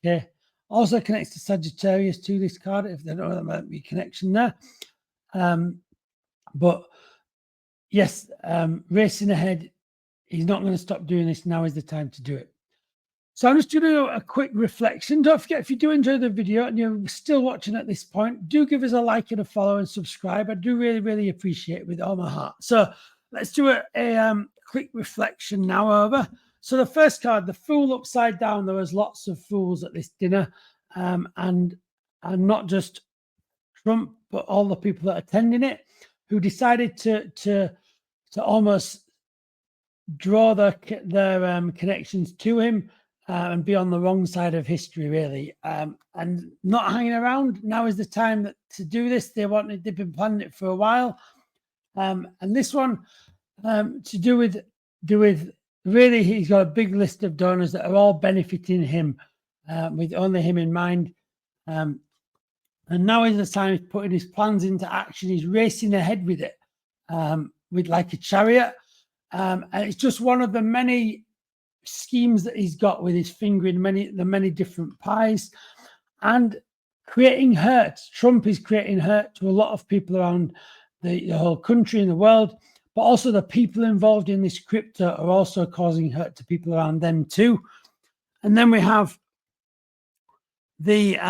Okay. Also connects to Sagittarius too, this card, if they don't know, there might be a connection there. But yes, racing ahead. He's not going to stop doing this. Now is the time to do it. So I'm just going to do a quick reflection. Don't forget, if you do enjoy the video and you're still watching at this point, do give us a like and a follow and subscribe. I do really, really appreciate it with all my heart. So let's do a quick reflection now over. So the first card, the Fool upside down. There was lots of fools at this dinner, and not just Trump, but all the people that attending it, who decided to almost draw their connections to him. And be on the wrong side of history, really, and not hanging around. Now is the time to do this. They've been planning it for a while, and this one to do with really, he's got a big list of donors that are all benefiting him, with only him in mind, and now is the time he's putting his plans into action. He's racing ahead with it, with like a chariot, and it's just one of the many schemes that he's got with his finger in the many different pies, and creating hurt. Trump is creating hurt to a lot of people around the whole country and the world, but also the people involved in this crypto are also causing hurt to people around them too. And then we have the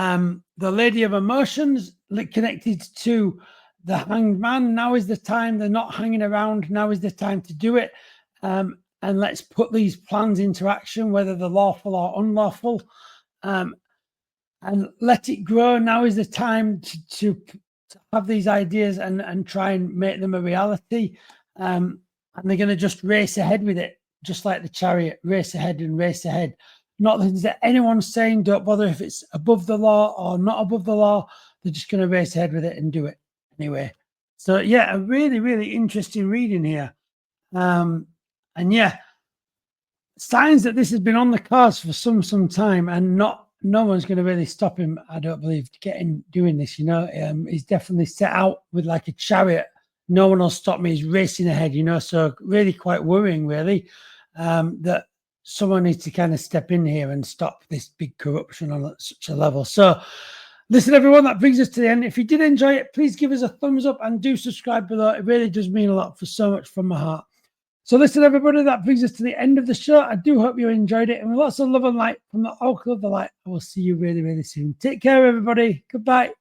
Lady of Emotions connected to the hanged man. Now is the time. They're not hanging around. Now is the time to do it. And let's put these plans into action, whether they're lawful or unlawful, and let it grow. Now is the time to have these ideas and try and make them a reality. And they're going to just race ahead with it, just like the chariot, race ahead and race ahead. Not that anyone's saying don't bother if it's above the law or not above the law. They're just going to race ahead with it and do it anyway. So yeah, a really, really interesting reading here. And yeah, signs that this has been on the cards for some time, and no one's going to really stop him, I don't believe, doing this. You know, he's definitely set out with like a chariot. No one will stop me. He's racing ahead, you know, so really quite worrying, really, that someone needs to kind of step in here and stop this big corruption on such a level. So listen, everyone, that brings us to the end. If you did enjoy it, please give us a thumbs up and do subscribe below. It really does mean a lot, for so much from my heart. So listen, everybody, that brings us to the end of the show. I do hope you enjoyed it. And with lots of love and light from the Oracle of the Light, I will see you really, really soon. Take care, everybody. Goodbye.